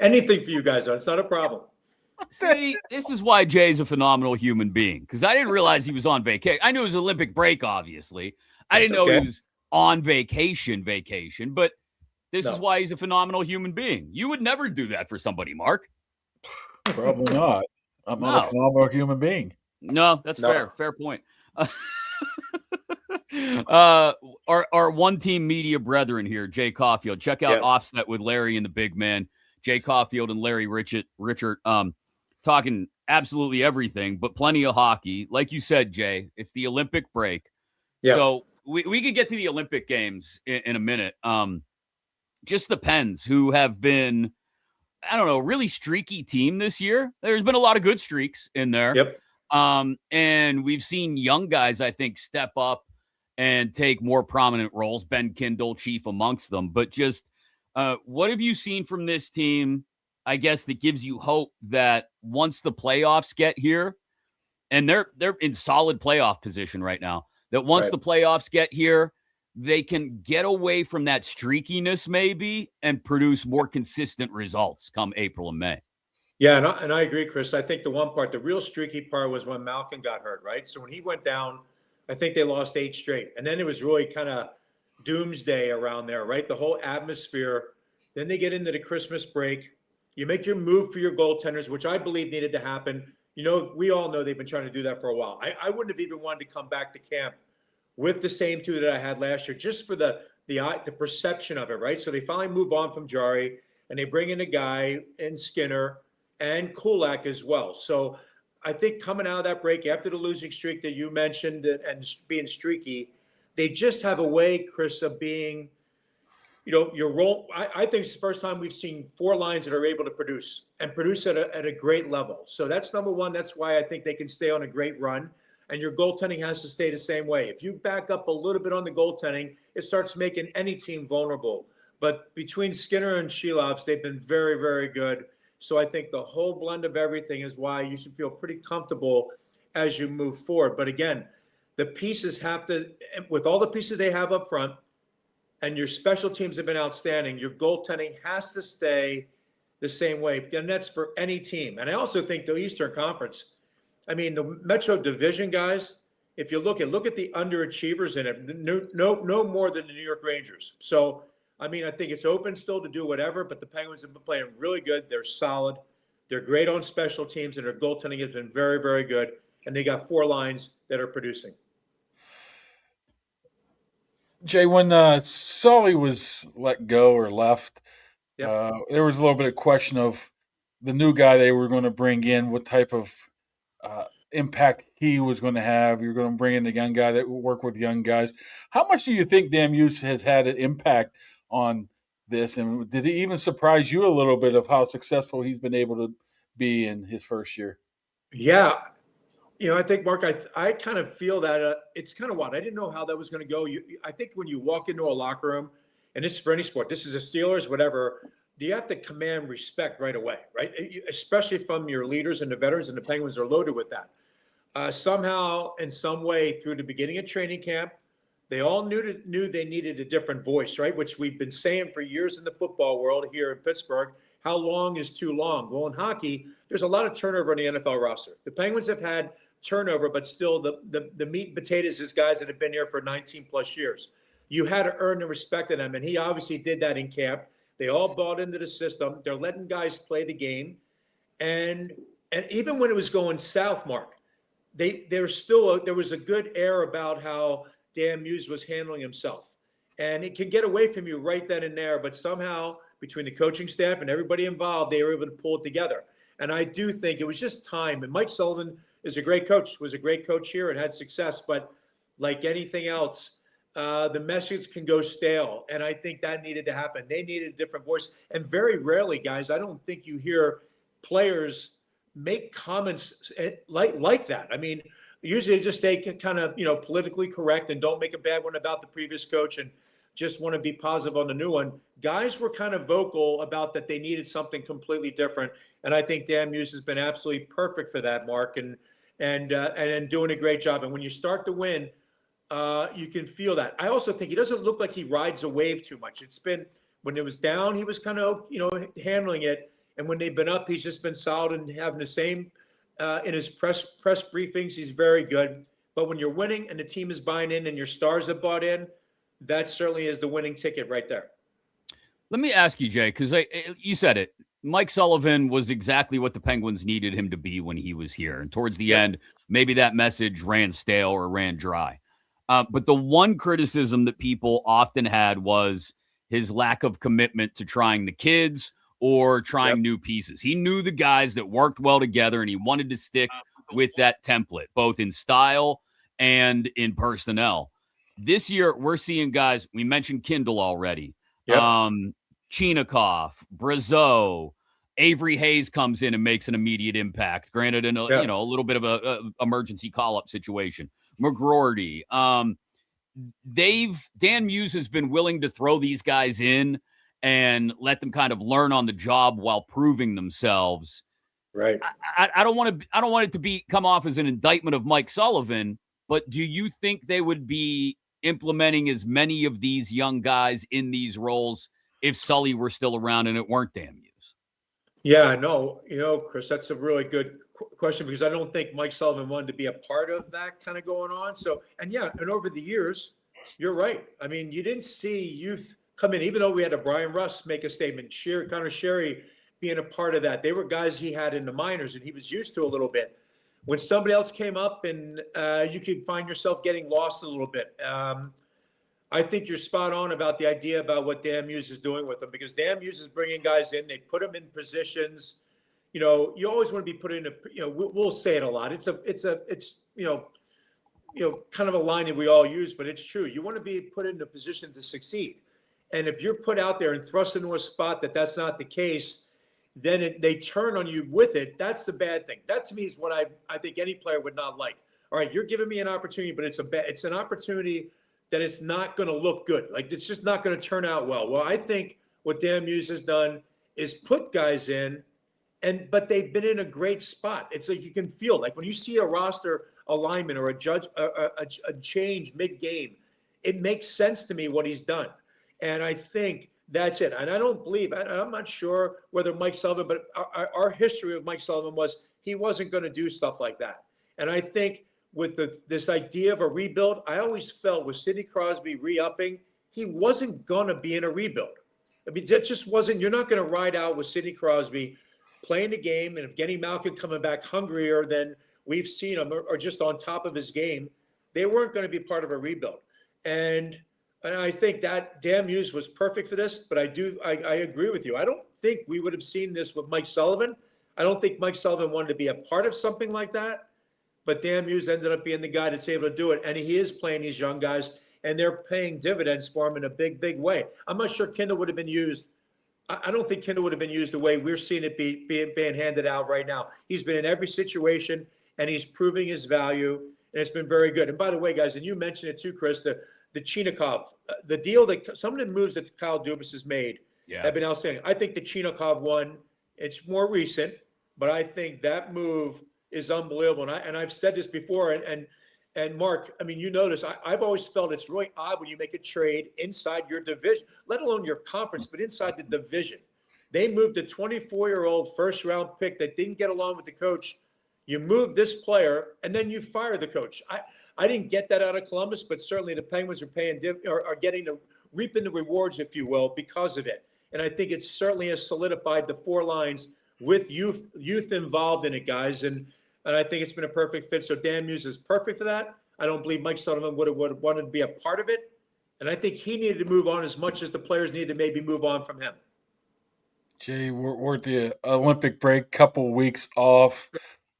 Anything for you guys, it's not a problem. See, this is why Jay's a phenomenal human being, because I didn't realize he was on vacation. I knew it was Olympic break, obviously. I didn't know he was on vacation, but this is why he's a phenomenal human being. You would never do that for somebody, Mark. Probably not. I'm not a phenomenal human being. No, that's fair. Fair point. Our one-team media brethren here, Jay Caufield. Check out Offset with Larry and the big man, Jay Caufield and Larry Richard, talking absolutely everything, but plenty of hockey. Like you said, Jay, it's the Olympic break. Yeah. So we could get to the Olympic Games in a minute. Just the Pens, who have been, I don't know, really streaky team this year. There's been a lot of good streaks in there. Yep. And we've seen young guys, I think, step up and take more prominent roles. Ben Kindle, chief amongst them. But just what have you seen from this team, I guess, that gives you hope that once the playoffs get here, and they're in solid playoff position right now, that once the playoffs get here, they can get away from that streakiness maybe and produce more consistent results come April and May. Yeah, and I agree, Chris. I think the one part, the real streaky part was when Malkin got hurt, right? So when he went down, I think they lost 8 straight. And then it was really kind of doomsday around there, right? The whole atmosphere. Then they get into the Christmas break. You make your move for your goaltenders, which I believe needed to happen. You know, we all know they've been trying to do that for a while. I wouldn't have even wanted to come back to camp with the same 2 that I had last year, just for the perception of it, right? So they finally move on from Jari, and they bring in a guy in Skinner and Kulak as well. So I think coming out of that break after the losing streak that you mentioned and being streaky, they just have a way, Chris, of being, you know, your role. I think it's the first time we've seen 4 lines that are able to produce at a great level. So that's number one. That's why I think they can stay on a great run. And your goaltending has to stay the same way. If you back up a little bit on the goaltending, it starts making any team vulnerable. But between Skinner and Shilovs, they've been very, very good. So I think the whole blend of everything is why you should feel pretty comfortable as you move forward. But again, the pieces have to, with all the pieces they have up front, and your special teams have been outstanding, your goaltending has to stay the same way. And that's for any team. And I also think the Eastern Conference, I mean, the Metro Division guys, if you look at the underachievers in it, no more than the New York Rangers. So, I mean, I think it's open still to do whatever, but the Penguins have been playing really good. They're solid. They're great on special teams, and their goaltending has been very, very good. And they got 4 lines that are producing. Jay, when Sully was let go or left, there was a little bit of question of the new guy they were going to bring in, what type of impact he was going to have. You're going to bring in a young guy that will work with young guys. How much do you think Dan Hughes has had an impact on this? And did it even surprise you a little bit of how successful he's been able to be in his first year? Yeah. You know, I think, Mark, I kind of feel that it's kind of wild. I didn't know how that was going to go. I think when you walk into a locker room, and this is for any sport, this is the Steelers, whatever, you have to command respect right away, right? Especially from your leaders and the veterans, and the Penguins are loaded with that. Somehow, in some way, through the beginning of training camp, they all knew they needed a different voice, right? Which we've been saying for years in the football world here in Pittsburgh. How long is too long? Well, in hockey, there's a lot of turnover on the NFL roster. The Penguins have had turnover, but still the meat and potatoes is guys that have been here for 19 plus years. You had to earn the respect of them, and he obviously did that in camp. They all bought into the system. They're letting guys play the game. And even when it was going south, Mark, there was a good air about how Dan Hughes was handling himself. And it can get away from you right then and there, but somehow between the coaching staff and everybody involved, they were able to pull it together. And I do think it was just time. And Mike Sullivan is a great coach, was a great coach here and had success. But like anything else, the message can go stale. And I think that needed to happen. They needed a different voice. And very rarely, guys, I don't think you hear players make comments like that. I mean, usually they just stay kind of, politically correct and don't make a bad one about the previous coach and just want to be positive on the new one. Guys were kind of vocal about that they needed something completely different. And I think Dan Hughes has been absolutely perfect for that, Mark, and doing a great job. And when you start to win, you can feel that. I also think he doesn't look like he rides a wave too much. It's been When it was down, he was kind of, handling it. And when they've been up, he's just been solid and having the same in his press briefings. He's very good. But when you're winning and the team is buying in and your stars have bought in, that certainly is the winning ticket right there. Let me ask you, Jay, because you said it. Mike Sullivan was exactly what the Penguins needed him to be when he was here. And towards the end, maybe that message ran stale or ran dry. But the one criticism that people often had was his lack of commitment to trying the kids or trying new pieces. He knew the guys that worked well together, and he wanted to stick with that template, both in style and in personnel. This year, we're seeing guys, we mentioned Kindle already, Chinikov, Brazeau, Avery Hayes comes in and makes an immediate impact, granted in a little bit of a emergency call-up situation. McGroarty. Dan Muse has been willing to throw these guys in and let them kind of learn on the job while proving themselves. Right. I don't want it to come off as an indictment of Mike Sullivan, but do you think they would be implementing as many of these young guys in these roles if Sully were still around and it weren't Dan Muse? Yeah, no, Chris, that's a really good question, because I don't think Mike Sullivan wanted to be a part of that kind of going on. So, and over the years, you're right. I mean, you didn't see youth come in, even though we had a Brian Russ make a statement, Connor Sherry being a part of that. They were guys he had in the minors and he was used to a little bit. When somebody else came up and you could find yourself getting lost a little bit. I think you're spot on about the idea about what Dan Muse is doing with them, because Dan Muse is bringing guys in. They put them in positions. You always want to be put in we'll say it a lot. It's kind of a line that we all use, but it's true. You want to be put in a position to succeed. And if you're put out there and thrust into a spot that's not the case, then they turn on you with it. That's the bad thing. That to me is what I think any player would not like. All right, you're giving me an opportunity, but it's an opportunity that it's not going to look good. Like, it's just not going to turn out well. Well, I think what Dan Muse has done is put guys in, but they've been in a great spot. It's like you can feel, like when you see a roster alignment or a change mid-game, it makes sense to me what he's done. And I think that's it. And I don't believe, I'm not sure whether Mike Sullivan, but our history of Mike Sullivan was he wasn't going to do stuff like that. And I think with this idea of a rebuild, I always felt with Sidney Crosby re-upping, he wasn't going to be in a rebuild. I mean, that just wasn't, you're not going to ride out with Sidney Crosby playing the game, and if Evgeny Malkin coming back hungrier than we've seen him or just on top of his game, they weren't going to be part of a rebuild. And I think that Dan Muse was perfect for this, but I agree with you. I don't think we would have seen this with Mike Sullivan. I don't think Mike Sullivan wanted to be a part of something like that. But Dan Muse ended up being the guy that's able to do it. And he is playing these young guys, and they're paying dividends for him in a big, big way. I'm not sure Kindle would have been used. I don't think Kindle would have been used the way we're seeing it being handed out right now. He's been in every situation, and he's proving his value, and it's been very good. And by the way, guys, and you mentioned it too, Chris, the Chinikov, the deal that some of the moves that Kyle Dubas has made have been outstanding. I think the Chinikov one, it's more recent, but I think that move is unbelievable. And I've said this before, and Mark, I mean, you notice, I've always felt it's really odd when you make a trade inside your division, let alone your conference, but inside the division. They moved a 24-year-old first-round pick that didn't get along with the coach. You move this player, and then you fire the coach. I didn't get that out of Columbus, but certainly the Penguins are reaping the rewards, if you will, because of it. And I think it certainly has solidified the four lines with youth involved in it, guys. And I think it's been a perfect fit. So Dan Muse is perfect for that. I don't believe Mike Sullivan would have wanted to be a part of it. And I think he needed to move on as much as the players needed to maybe move on from him. Jay, we're at the Olympic break, couple weeks off.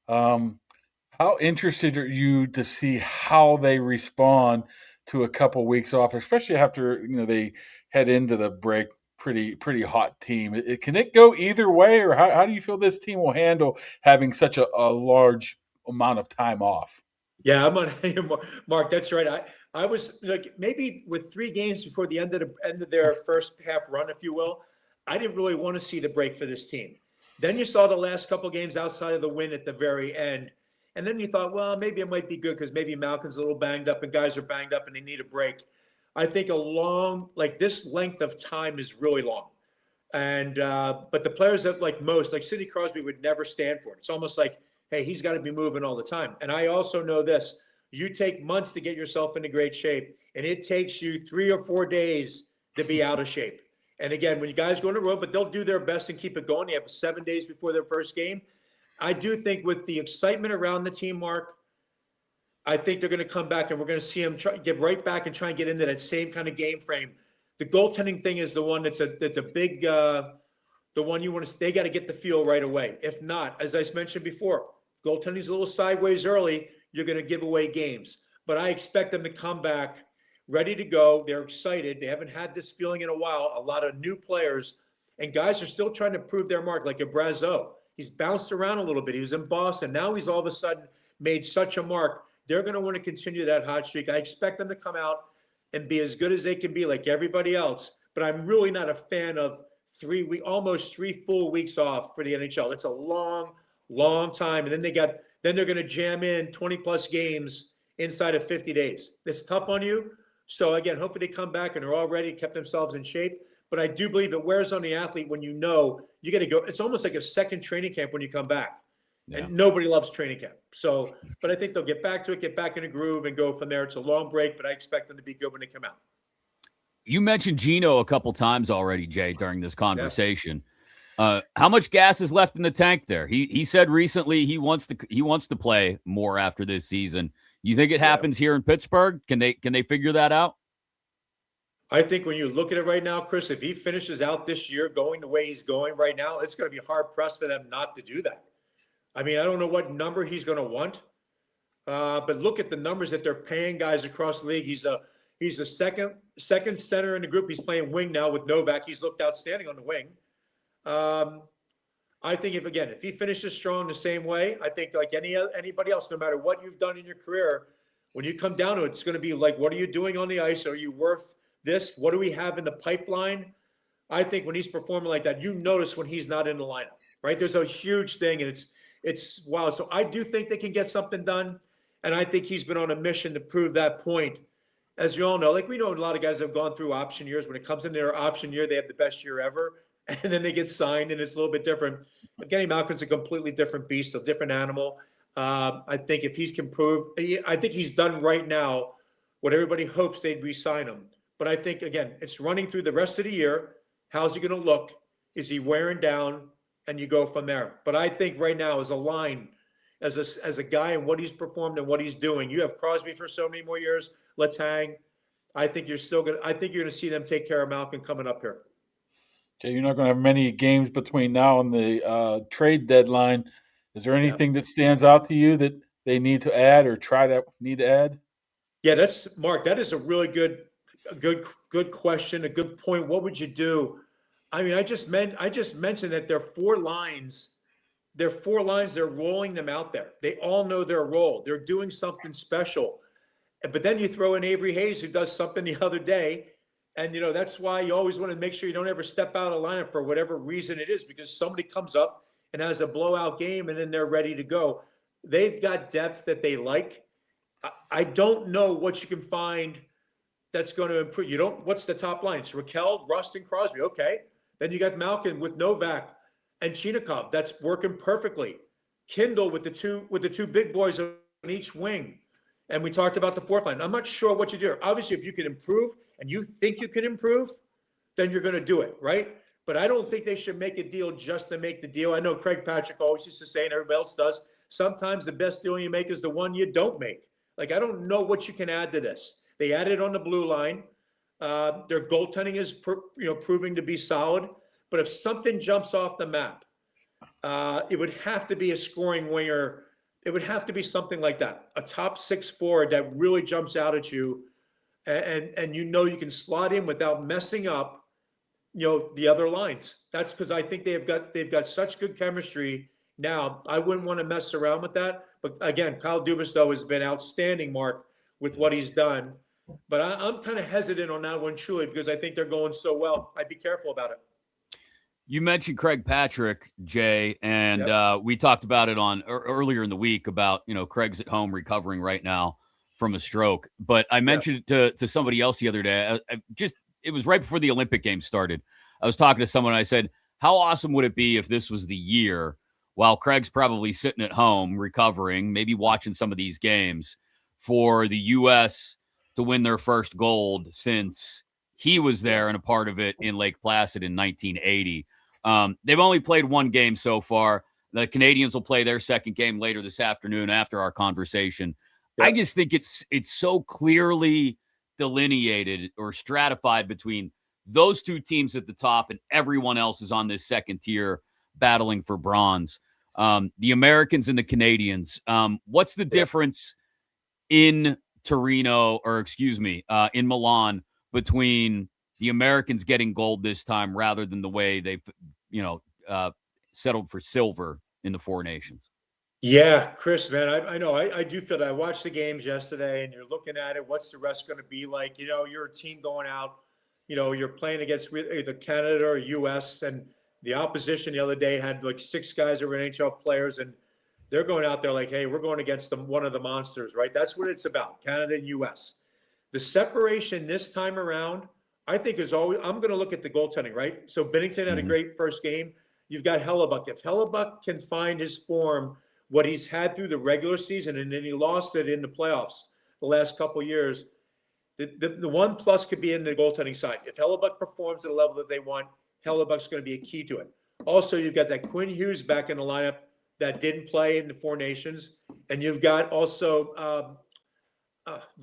How interested are you to see how they respond to a couple weeks off, especially after they head into the break? Pretty hot team. Can it go either way, or how do you feel this team will handle having such a large amount of time off? Yeah, I'm on Mark. That's right. I was like, maybe with 3 games before the end of their first half run, if you will, I didn't really want to see the break for this team. Then you saw the last couple games outside of the win at the very end, and then you thought, well, maybe it might be good because maybe Malkin's a little banged up and guys are banged up and they need a break. I think this length of time is really long. And but the players that like Sidney Crosby would never stand for it. It's almost like, hey, he's got to be moving all the time. And I also know this: you take months to get yourself into great shape, and it takes you 3 or 4 days to be out of shape. And again, when you guys go on the road, but they'll do their best and keep it going. They have 7 days before their first game. I do think with the excitement around the team, Mark, I think they're going to come back, and we're going to see them get right back and try and get into that same kind of game frame. The goaltending thing is the one that's a big, the one you want to. They got to get the feel right away. If not, as I mentioned before, goaltending's a little sideways early. You're going to give away games. But I expect them to come back ready to go. They're excited. They haven't had this feeling in a while. A lot of new players and guys are still trying to prove their mark, like a Brazeau. He's bounced around a little bit. He was in Boston. Now he's all of a sudden made such a mark. They're going to want to continue that hot streak. I expect them to come out and be as good as they can be like everybody else. But I'm really not a fan of almost 3 full weeks off for the NHL. It's a long, long time. And then they're going to jam in 20 plus games inside of 50 days. It's tough on you. So again, hopefully they come back and they're all ready, kept themselves in shape. But I do believe it wears on the athlete when you got to go. It's almost like a second training camp when you come back. Yeah. And nobody loves training camp. So, but I think they'll get back to it, get back in a groove and go from there. It's a long break, but I expect them to be good when they come out. You mentioned Gino a couple times already, Jay, during this conversation. Yeah. How much gas is left in the tank there? He said recently he wants to play more after this season. You think it happens here in Pittsburgh? Can they figure that out? I think when you look at it right now, Chris, if he finishes out this year going the way he's going right now, it's going to be hard pressed for them not to do that. I mean, I don't know what number he's going to want, but look at the numbers that they're paying guys across the league. He's a second center in the group. He's playing wing now with Novak. He's looked outstanding on the wing. I think if he finishes strong the same way, I think like anybody else, no matter what you've done in your career, when you come down to it, it's going to be like, what are you doing on the ice? Are you worth this? What do we have in the pipeline? I think when he's performing like that, you notice when he's not in the lineup, right? There's a huge thing, and it's wow. So I do think they can get something done, and I think he's been on a mission to prove that point. As you all know, like we know a lot of guys have gone through option years. When it comes into their option year, they have the best year ever, and then they get signed, and it's a little bit different. But Kenny Malkin's a completely different beast, a different animal. I think if he can prove, I think he's done right now what everybody hopes they'd re-sign him. But I think, again, it's running through the rest of the year. How's he going to look? Is he wearing down? And you go from there. But I think right now as a line, as a guy and what he's performed and what he's doing, you have Crosby for so many more years. Let's hang. I think you're going to see them take care of Malkin coming up here. Okay, you're not going to have many games between now and the trade deadline. Is there anything that stands out to you that they need to add or need to add? Yeah, that's Mark. That is a really good question, a good point. What would you do? I mean, I just mentioned that there are 4 lines. They're rolling them out there. They all know their role. They're doing something special. But then you throw in Avery Hayes, who does something the other day. And, that's why you always want to make sure you don't ever step out of lineup for whatever reason it is, because somebody comes up and has a blowout game and then they're ready to go. They've got depth that they like. I don't know what you can find that's going to improve. What's the top line? It's Raquel, Rust, and Crosby. Okay. Then you got Malkin with Novak and Chinikov. That's working perfectly. Kindle with the two big boys on each wing. And we talked about the fourth line. I'm not sure what you do. Obviously, if you can improve and you think you can improve, then you're going to do it, right? But I don't think they should make a deal just to make the deal. I know Craig Patrick always used to say, and everybody else does, sometimes the best deal you make is the one you don't make. Like, I don't know what you can add to this. They added on the blue line. Their goaltending is proving to be solid. But if something jumps off the map, it would have to be a scoring winger. It would have to be something like that, a top 6 forward that really jumps out at you, and you can slot in without messing up, the other lines. That's because I think they've got such good chemistry now. I wouldn't want to mess around with that. But again, Kyle Dubas though has been outstanding, Mark, with what he's done. But I'm kind of hesitant on that one, truly, because I think they're going so well. I'd be careful about it. You mentioned Craig Patrick, Jay, and we talked about it on earlier in the week about, Craig's at home recovering right now from a stroke. But I mentioned it to somebody else the other day. It was right before the Olympic Games started. I was talking to someone and I said, how awesome would it be if this was the year, while Craig's probably sitting at home recovering, maybe watching some of these games, for the U.S. to win their first gold since he was there and a part of it in Lake Placid in 1980. They've only played one game so far. The Canadians will play their second game later this afternoon after our conversation. I just think it's so clearly delineated or stratified between those two teams at the top and everyone else is on this second tier battling for bronze. The Americans and the Canadians. What's the difference in Torino, or excuse me, in Milan, between the Americans getting gold this time rather than the way they, settled for silver in the Four Nations? Yeah, Chris, man, I know. I do feel that. I watched the games yesterday, and you're looking at it. What's the rest going to be like? You're a team going out. You're playing against either Canada or U.S., and the opposition the other day had like 6 guys that were NHL players, and they're going out there like, hey, we're going against one of the monsters, right? That's what it's about, Canada and U.S. The separation this time around, I think, is always – I'm going to look at the goaltending, right? So Binnington had a great first game. You've got Hellebuck. If Hellebuck can find his form – what he's had through the regular season, and then he lost it in the playoffs the last couple of years. The one plus could be in the goaltending side. If Hellebuck performs at the level that they want, Hellebuck's going to be a key to it. Also, you've got that Quinn Hughes back in the lineup that didn't play in the Four Nations, and you've got also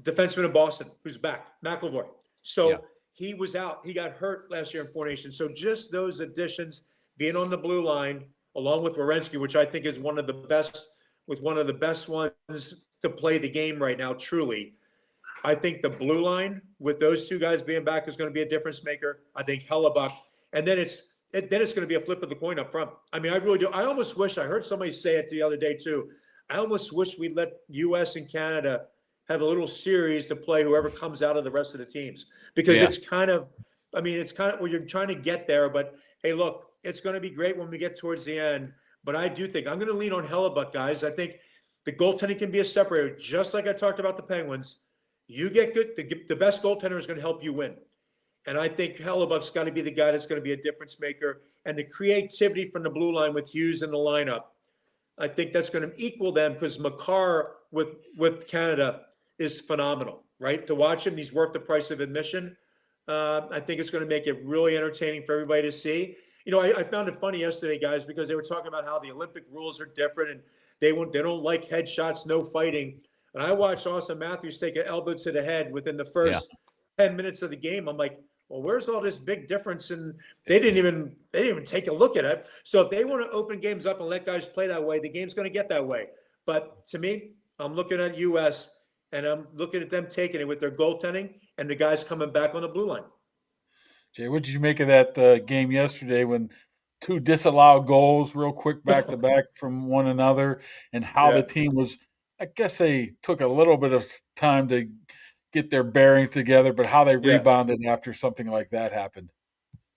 defenseman in Boston who's back, McAvoy. So he was out. He got hurt last year in Four Nations. So just those additions, being on the blue line, along with Werenski, which I think is one of the best ones to play the game right now, truly. I think the blue line, with those two guys being back, is going to be a difference maker. I think Hellebuck. And then it's going to be a flip of the coin up front. I mean, I really do. I almost wish, I heard somebody say it the other day too, I almost wish we'd let U.S. and Canada have a little series to play whoever comes out of the rest of the teams. Because it's kind of well, you're trying to get there, but hey, look, it's going to be great when we get towards the end, but I do think I'm going to lean on Hellebuck, guys. I think the goaltending can be a separator, just like I talked about the Penguins. You get good, the best goaltender is going to help you win. And I think Hellebuck's got to be the guy that's going to be a difference maker. And the creativity from the blue line with Hughes in the lineup, I think that's going to equal them, because Makar with Canada is phenomenal, right? To watch him, he's worth the price of admission. I think it's going to make it really entertaining for everybody to see. I found it funny yesterday, guys, because they were talking about how the Olympic rules are different and they don't like headshots, no fighting. And I watched Austin Matthews take an elbow to the head within the first 10 minutes of the game. I'm like, well, where's all this big difference? And they didn't even take a look at it. So if they want to open games up and let guys play that way, the game's going to get that way. But to me, I'm looking at U.S. and I'm looking at them taking it with their goaltending and the guys coming back on the blue line. Jay, what did you make of that game yesterday when 2 disallowed goals real quick back-to-back from one another, and how the team was – I guess they took a little bit of time to get their bearings together, but how they rebounded after something like that happened.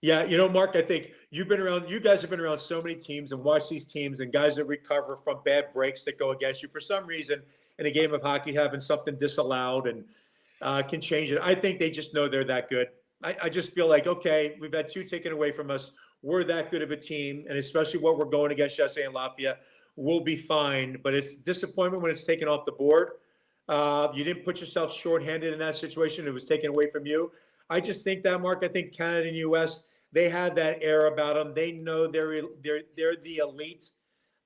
Yeah, Mark, I think you guys have been around so many teams and watched these teams and guys that recover from bad breaks that go against you. For some reason, in a game of hockey, having something disallowed and can change it. I think they just know they're that good. I just feel like, okay, we've had 2 taken away from us. We're that good of a team, and especially what we're going against Jesse and Lafayette, we'll be fine. But it's disappointment when it's taken off the board. You didn't put yourself shorthanded in that situation. It was taken away from you. I just think that, Mark, I think Canada and U.S., they have that air about them. They know they're the elite.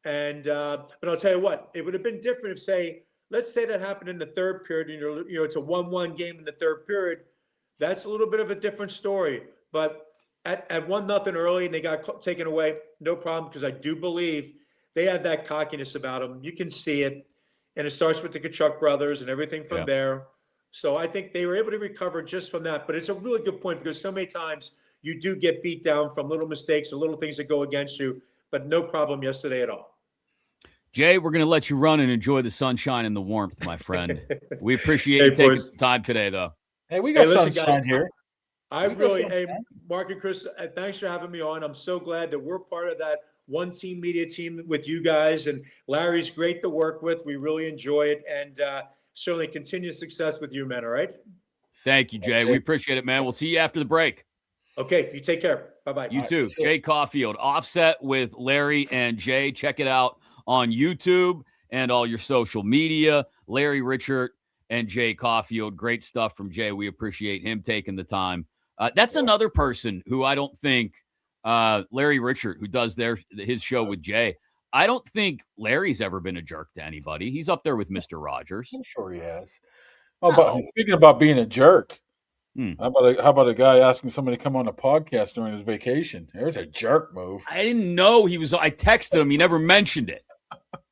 And but I'll tell you what, it would have been different if, let's say that happened in the third period, and it's a 1-1 game in the third period. That's a little bit of a different story. But at 1-0 early and they got taken away, no problem, because I do believe they have that cockiness about them. You can see it. And it starts with the Tkachuk brothers and everything from there. So I think they were able to recover just from that. But it's a really good point, because so many times you do get beat down from little mistakes or little things that go against you, but no problem yesterday at all. Jay, we're going to let you run and enjoy the sunshine and the warmth, my friend. We appreciate you taking some time today, though. Hey, we got sunshine here. Mark and Chris, thanks for having me on. I'm so glad that we're part of that one team media team with you guys. And Larry's great to work with. We really enjoy it. And certainly continued success with you, man. All right. Thank you, Jay. We appreciate it, man. We'll see you after the break. Okay. You take care. Bye-bye. You too. Jay Caufield, Offset with Larry and Jay. Check it out on YouTube and all your social media. Larry Richert and Jay Caufield. Great stuff from Jay. We appreciate him taking the time. That's another person who I don't think Larry Richert, who does his show with Jay. I don't think Larry's ever been a jerk to anybody. He's up there with Mr. Rogers. I'm sure he has. Speaking about being a jerk, how about a guy asking somebody to come on a podcast during his vacation? There's a jerk move. I didn't know he was. I texted him. He never mentioned it.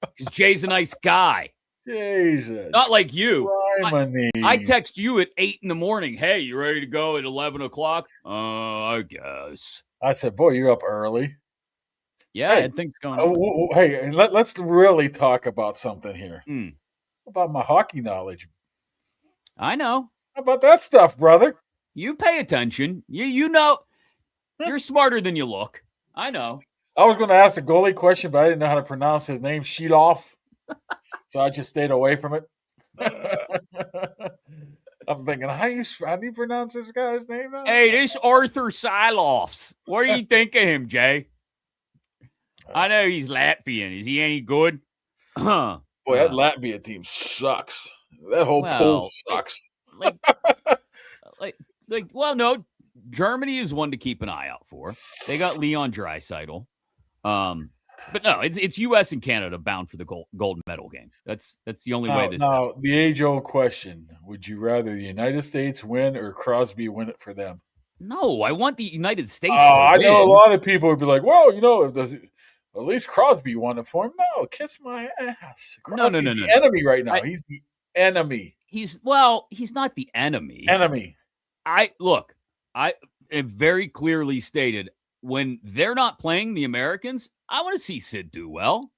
Because Jay's a nice guy. Jesus. Not like you. I text you at 8 a.m. Hey, you ready to go at 11 o'clock? I guess. I said, boy, you're up early. Yeah, I had things going on. Hey, let's really talk about something here. About my hockey knowledge. I know. How about that stuff, brother? You pay attention. You know. You're smarter than you look. I know. I was going to ask a goalie question, but I didn't know how to pronounce his name. Sheetoff. So I just stayed away from it. I'm thinking, how do you pronounce this guy's name now? Hey, this Arthur Silofs. What do you think of him, Jay? I know he's Latvian. Is he any good? Boy, that Latvia team sucks. That whole pool sucks. Well, no. Germany is one to keep an eye out for. They got Leon Draisaitl. But no, it's U.S. and Canada bound for the gold medal games. That's the only way this happens. The age-old question, would you rather the United States win or Crosby win it for them? No, I want the United States to I win. know a lot of people would be like, well, at least Crosby won it for him. No, kiss my ass. Crosby's no. the enemy right now. He's the enemy. He's not the enemy. I have very clearly stated when they're not playing the Americans, I want to see Sid do well.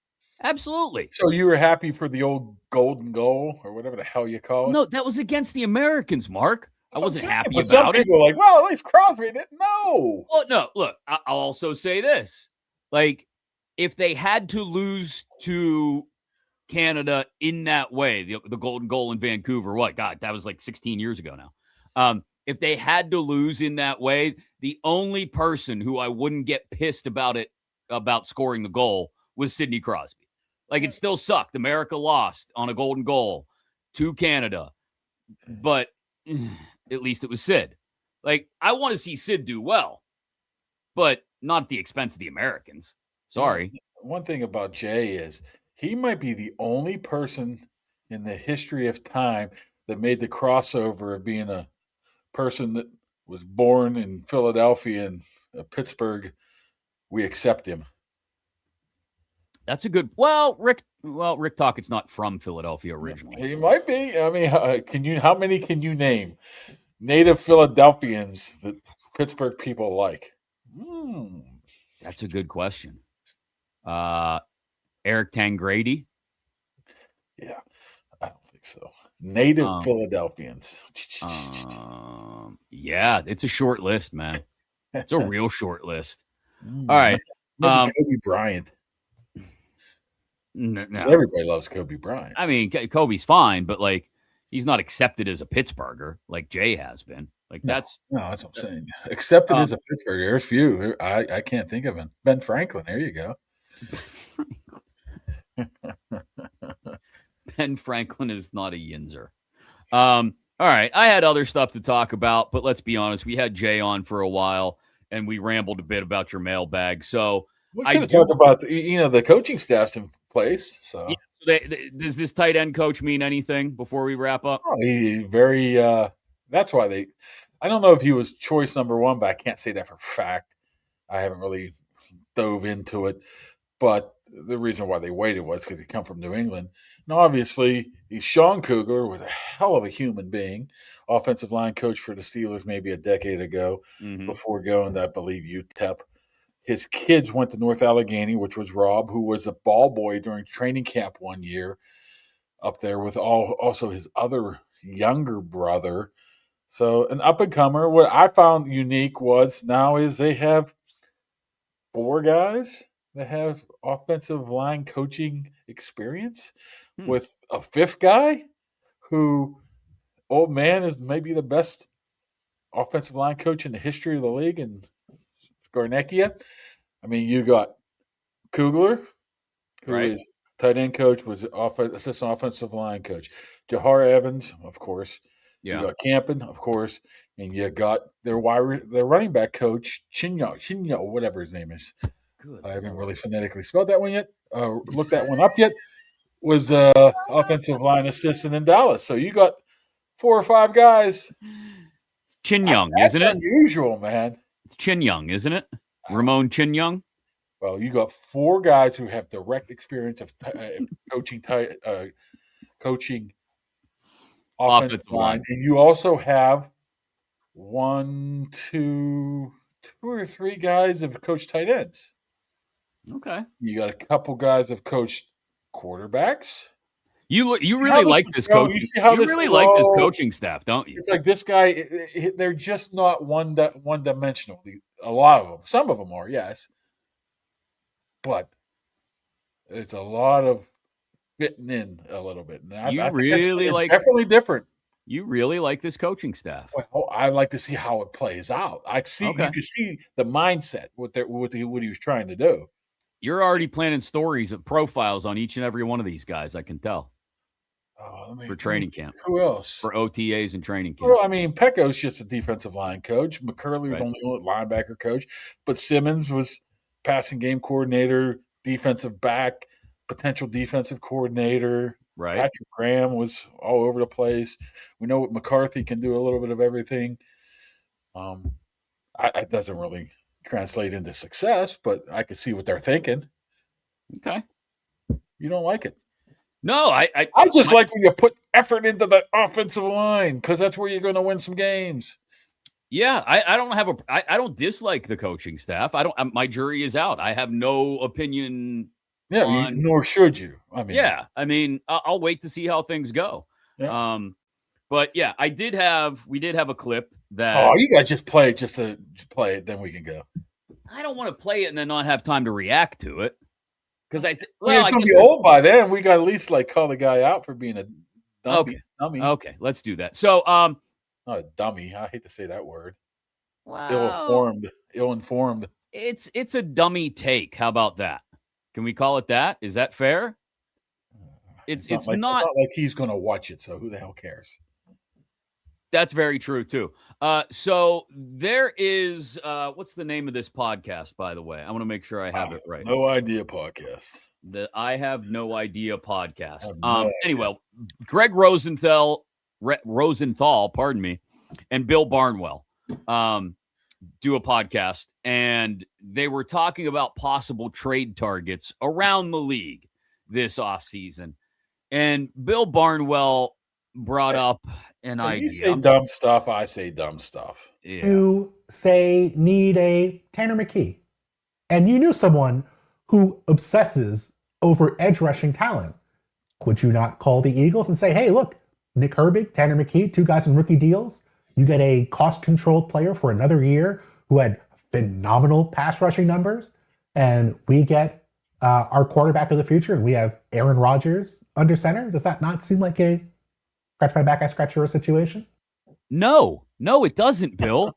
Absolutely. So you were happy for the old golden goal or whatever the hell you call it? No, that was against the Americans, Mark. I wasn't happy about it. Some people are like, well, at least Crosby didn't know. Well, no, look, I'll also say this. Like, if they had to lose to Canada in that way, the golden goal in Vancouver, that was like 16 years ago now. If they had to lose in that way, the only person who I wouldn't get pissed about scoring the goal was Sidney Crosby. Like, it still sucked. America lost on a golden goal to Canada, but at least it was Sid. Like, I want to see Sid do well, but not at the expense of the Americans. Sorry. One thing about Jay is he might be the only person in the history of time that made the crossover of being a person that was born in Philadelphia and Pittsburgh. We accept him. That's a good. Rick Tockett's not from Philadelphia originally. He might be. I mean, how many can you name native Philadelphians that Pittsburgh people like? That's a good question. Eric Tangradi? Yeah, I don't think so. Native Philadelphians. Yeah, it's a short list, man. It's a real short list. All right. Kobe Bryant. No. Everybody loves Kobe Bryant. I mean, Kobe's fine, but like, he's not accepted as a Pittsburgher like Jay has been. Like, that's what I'm saying. Accepted as a Pittsburgher. There's few. I can't think of him. Ben Franklin. There you go. Ben Franklin is not a yinzer. All right. I had other stuff to talk about, but let's be honest. We had Jay on for a while, and we rambled a bit about your mailbag. So we could talk about the coaching staff's in place. So does this tight end coach mean anything before we wrap up? Oh, that's why I don't know if he was choice number one, but I can't say that for fact. I haven't really dove into it, but the reason why they waited was because he come from New England. And obviously, Sean Kugler was a hell of a human being, offensive line coach for the Steelers maybe a decade ago, before going to, I believe, UTEP. His kids went to North Allegheny, which was Rob, who was a ball boy during training camp one year up there with also his other younger brother. So an up-and-comer. What I found unique is they have 4 guys that have offensive line coaching experience with a 5th guy who, old man, is maybe the best offensive line coach in the history of the league, and Scarnecchia. I mean, you got Kugler, who is tight end coach, was assistant offensive line coach. Jahar Evans, of course. Yeah. You got Campen, of course, and you got their running back coach, Chinyo, whatever his name is. Good. I haven't really phonetically spelled that one yet. Looked that one up yet. Was offensive line assistant in Dallas. So you got 4 or 5 guys. It's Chin Young, isn't it? That's unusual, man. It's Chin Young, isn't it? Ramon Chin Young. Well, you got 4 guys who have direct experience of coaching offensive line, and you also have 1, 2 or 3 guys that have coached tight ends. Okay, you got a couple guys that have coached quarterbacks. You really like this coaching. You really like this coaching staff, don't you? It's like this guy. They're just not one dimensional. A lot of them. Some of them are, yes, but it's a lot of fitting in a little bit. And I think it's definitely different. You really like this coaching staff. Well, I like to see how it plays out. You can see the mindset, what he was trying to do. You're already planning stories of profiles on each and every one of these guys, I can tell. For training camp. Who else? For OTAs and training camp. Well, I mean, Pecco's just a defensive line coach. McCurley was only a linebacker coach. But Simmons was passing game coordinator, defensive back, potential defensive coordinator. Right. Patrick Graham was all over the place. We know what McCarthy can do, a little bit of everything. It doesn't really translate into success, but I can see what they're thinking. Okay. You don't like it? No, I just like when you put effort into the offensive line, because that's where you're going to win some games. Yeah, I don't dislike the coaching staff. My jury is out. I have no opinion. Yeah, nor should you. I mean, I'll wait to see how things go. Yeah. But yeah, we did have a clip that. Oh, you gotta just play it, just to play it, then we can go. I don't want to play it and then not have time to react to it. Because it's going to be old by then. We got to at least call the guy out for being a dummy. Okay, let's do that. So, not a dummy. I hate to say that word. Wow. Ill-informed. It's a dummy take. How about that? Can we call it that? Is that fair? It's not like he's going to watch it. So who the hell cares? That's very true too. So there is what's the name of this podcast, by the way? I want to make sure I have it right. No Idea Podcast. The I Have No Idea podcast. Anyway, Greg Rosenthal, pardon me, and Bill Barnwell do a podcast, and they were talking about possible trade targets around the league this offseason. And Bill Barnwell brought up an idea. You say dumb stuff, I say dumb stuff. Yeah. You say need a Tanner McKee. And you knew someone who obsesses over edge rushing talent. Would you not call the Eagles and say, hey, look, Nick Herbig, Tanner McKee, 2 guys in rookie deals. You get a cost-controlled player for another year who had phenomenal pass rushing numbers. And we get our quarterback of the future, and we have Aaron Rodgers under center. Does that not seem like a scratch my back, I scratch your situation? No, it doesn't, Bill.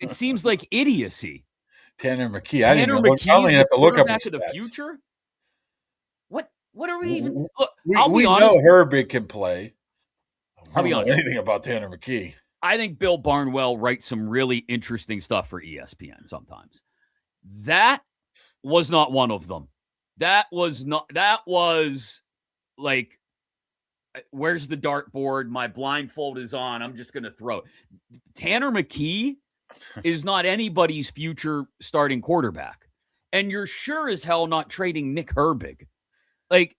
It seems like idiocy. Tanner McKee. I didn't have to look up his stats. The future. What are we even? We know Herbig can play. I'll be honest. Anything about Tanner McKee? I think Bill Barnwell writes some really interesting stuff for ESPN sometimes. That was not one of them. That was like, where's the dartboard? My blindfold is on. I'm just going to throw it. Tanner McKee is not anybody's future starting quarterback. And you're sure as hell not trading Nick Herbig. Like,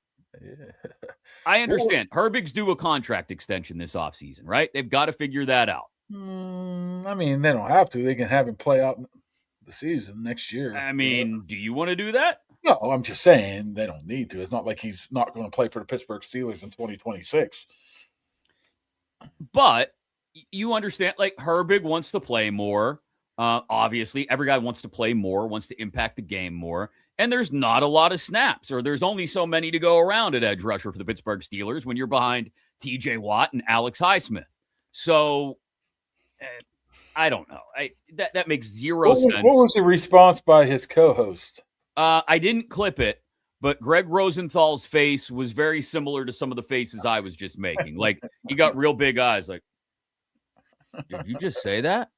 I understand. Herbig's due a contract extension this offseason, right? They've got to figure that out. I mean, they don't have to. They can have him play out the season next year. I mean, do you want to do that? No, I'm just saying they don't need to. It's not like he's not going to play for the Pittsburgh Steelers in 2026. But you understand, like, Herbig wants to play more. Obviously, every guy wants to play more, wants to impact the game more. And there's not a lot of snaps, or there's only so many to go around at edge rusher for the Pittsburgh Steelers when you're behind TJ Watt and Alex Highsmith. So I don't know. That makes zero sense. What was the response by his co-host? I didn't clip it, but Greg Rosenthal's face was very similar to some of the faces I was just making. Like, he got real big eyes. Like, did you just say that?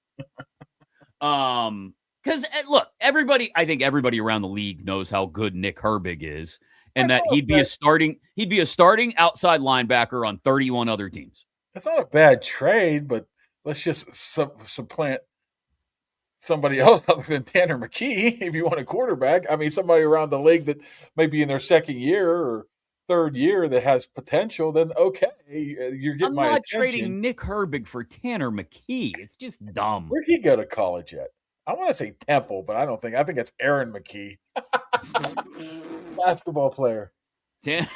Because, look, I think everybody around the league knows how good Nick Herbig is, and that he'd be a starting outside linebacker on 31 other teams. That's not a bad trade, but let's just supplant somebody else other than Tanner McKee if you want a quarterback. I mean, somebody around the league that may be in their second year or third year that has potential, then okay, you're getting my attention. I'm not trading Nick Herbig for Tanner McKee. It's just dumb. Where'd he go to college at? I want to say Temple, but I think it's Aaron McKee. Basketball player. Tanner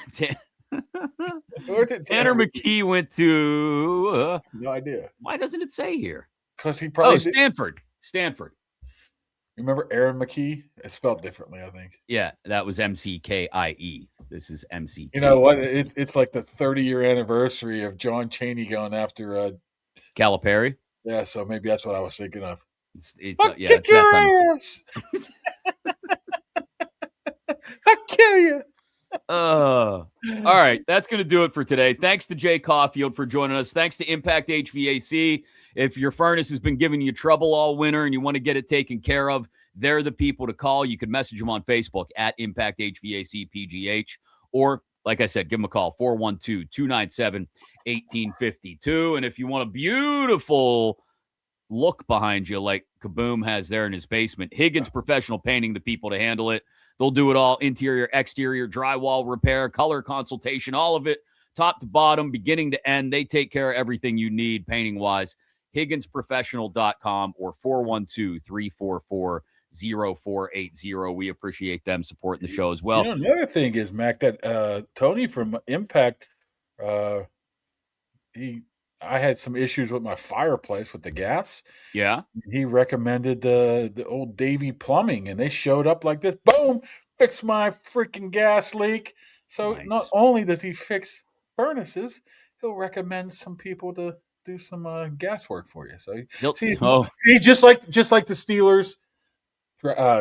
McKee went to no idea. Why doesn't it say here? Because he probably Stanford. Remember Aaron McKee? It's spelled differently, I think. Yeah, that was MCKIE. This is MCK. You know what? It's like the 30-year anniversary of John Chaney going after Calipari. Yeah, so maybe that's what I was thinking of. I'll kick your ass. I'll kill you. All right, that's going to do it for today. Thanks to Jay Caufield for joining us. Thanks to Impact HVAC. If your furnace has been giving you trouble all winter and you want to get it taken care of, they're the people to call. You can message them on Facebook at Impact HVAC PGH, or like I said, give them a call, 412-297-1852. And if you want a beautiful look behind you like Kaboom has there in his basement, Higgins Professional Painting, the people to handle it. They'll do it all, interior, exterior, drywall repair, color consultation, all of it, top to bottom, beginning to end. They take care of everything you need painting-wise. HigginsProfessional.com or 412-344-0480. We appreciate them supporting the show as well. You know, another thing is, Mac, that Tony from Impact, I had some issues with my fireplace with the gas. Yeah. He recommended the old Davy Plumbing, and they showed up like this. Boom! Fix my freaking gas leak. So Not only does he fix furnaces, he'll recommend some people to do some gas work for you. So see, just like the Steelers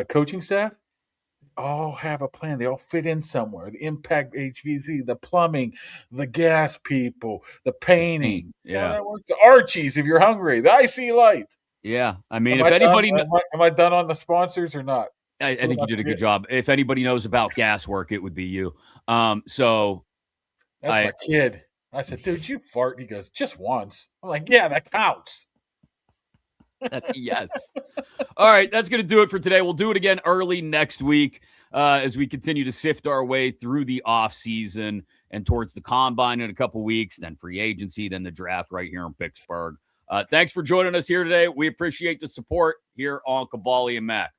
coaching staff, all have a plan. They all fit in somewhere. The Impact HVAC, the plumbing, the gas people, the painting. Yeah, that works. The Archies, if you're hungry. The IC Light. Yeah, I mean, am I done on the sponsors or not? I think you did a good job. If anybody knows about gas work, it would be you. So that's my kid. I said, dude, you fart? He goes, just once. I'm like, yeah, that counts. That's a yes. All right, that's going to do it for today. We'll do it again early next week as we continue to sift our way through the off season and towards the combine in a couple weeks, then free agency, then the draft right here in Pittsburgh. Thanks for joining us here today. We appreciate the support here on Kaboly and Mack.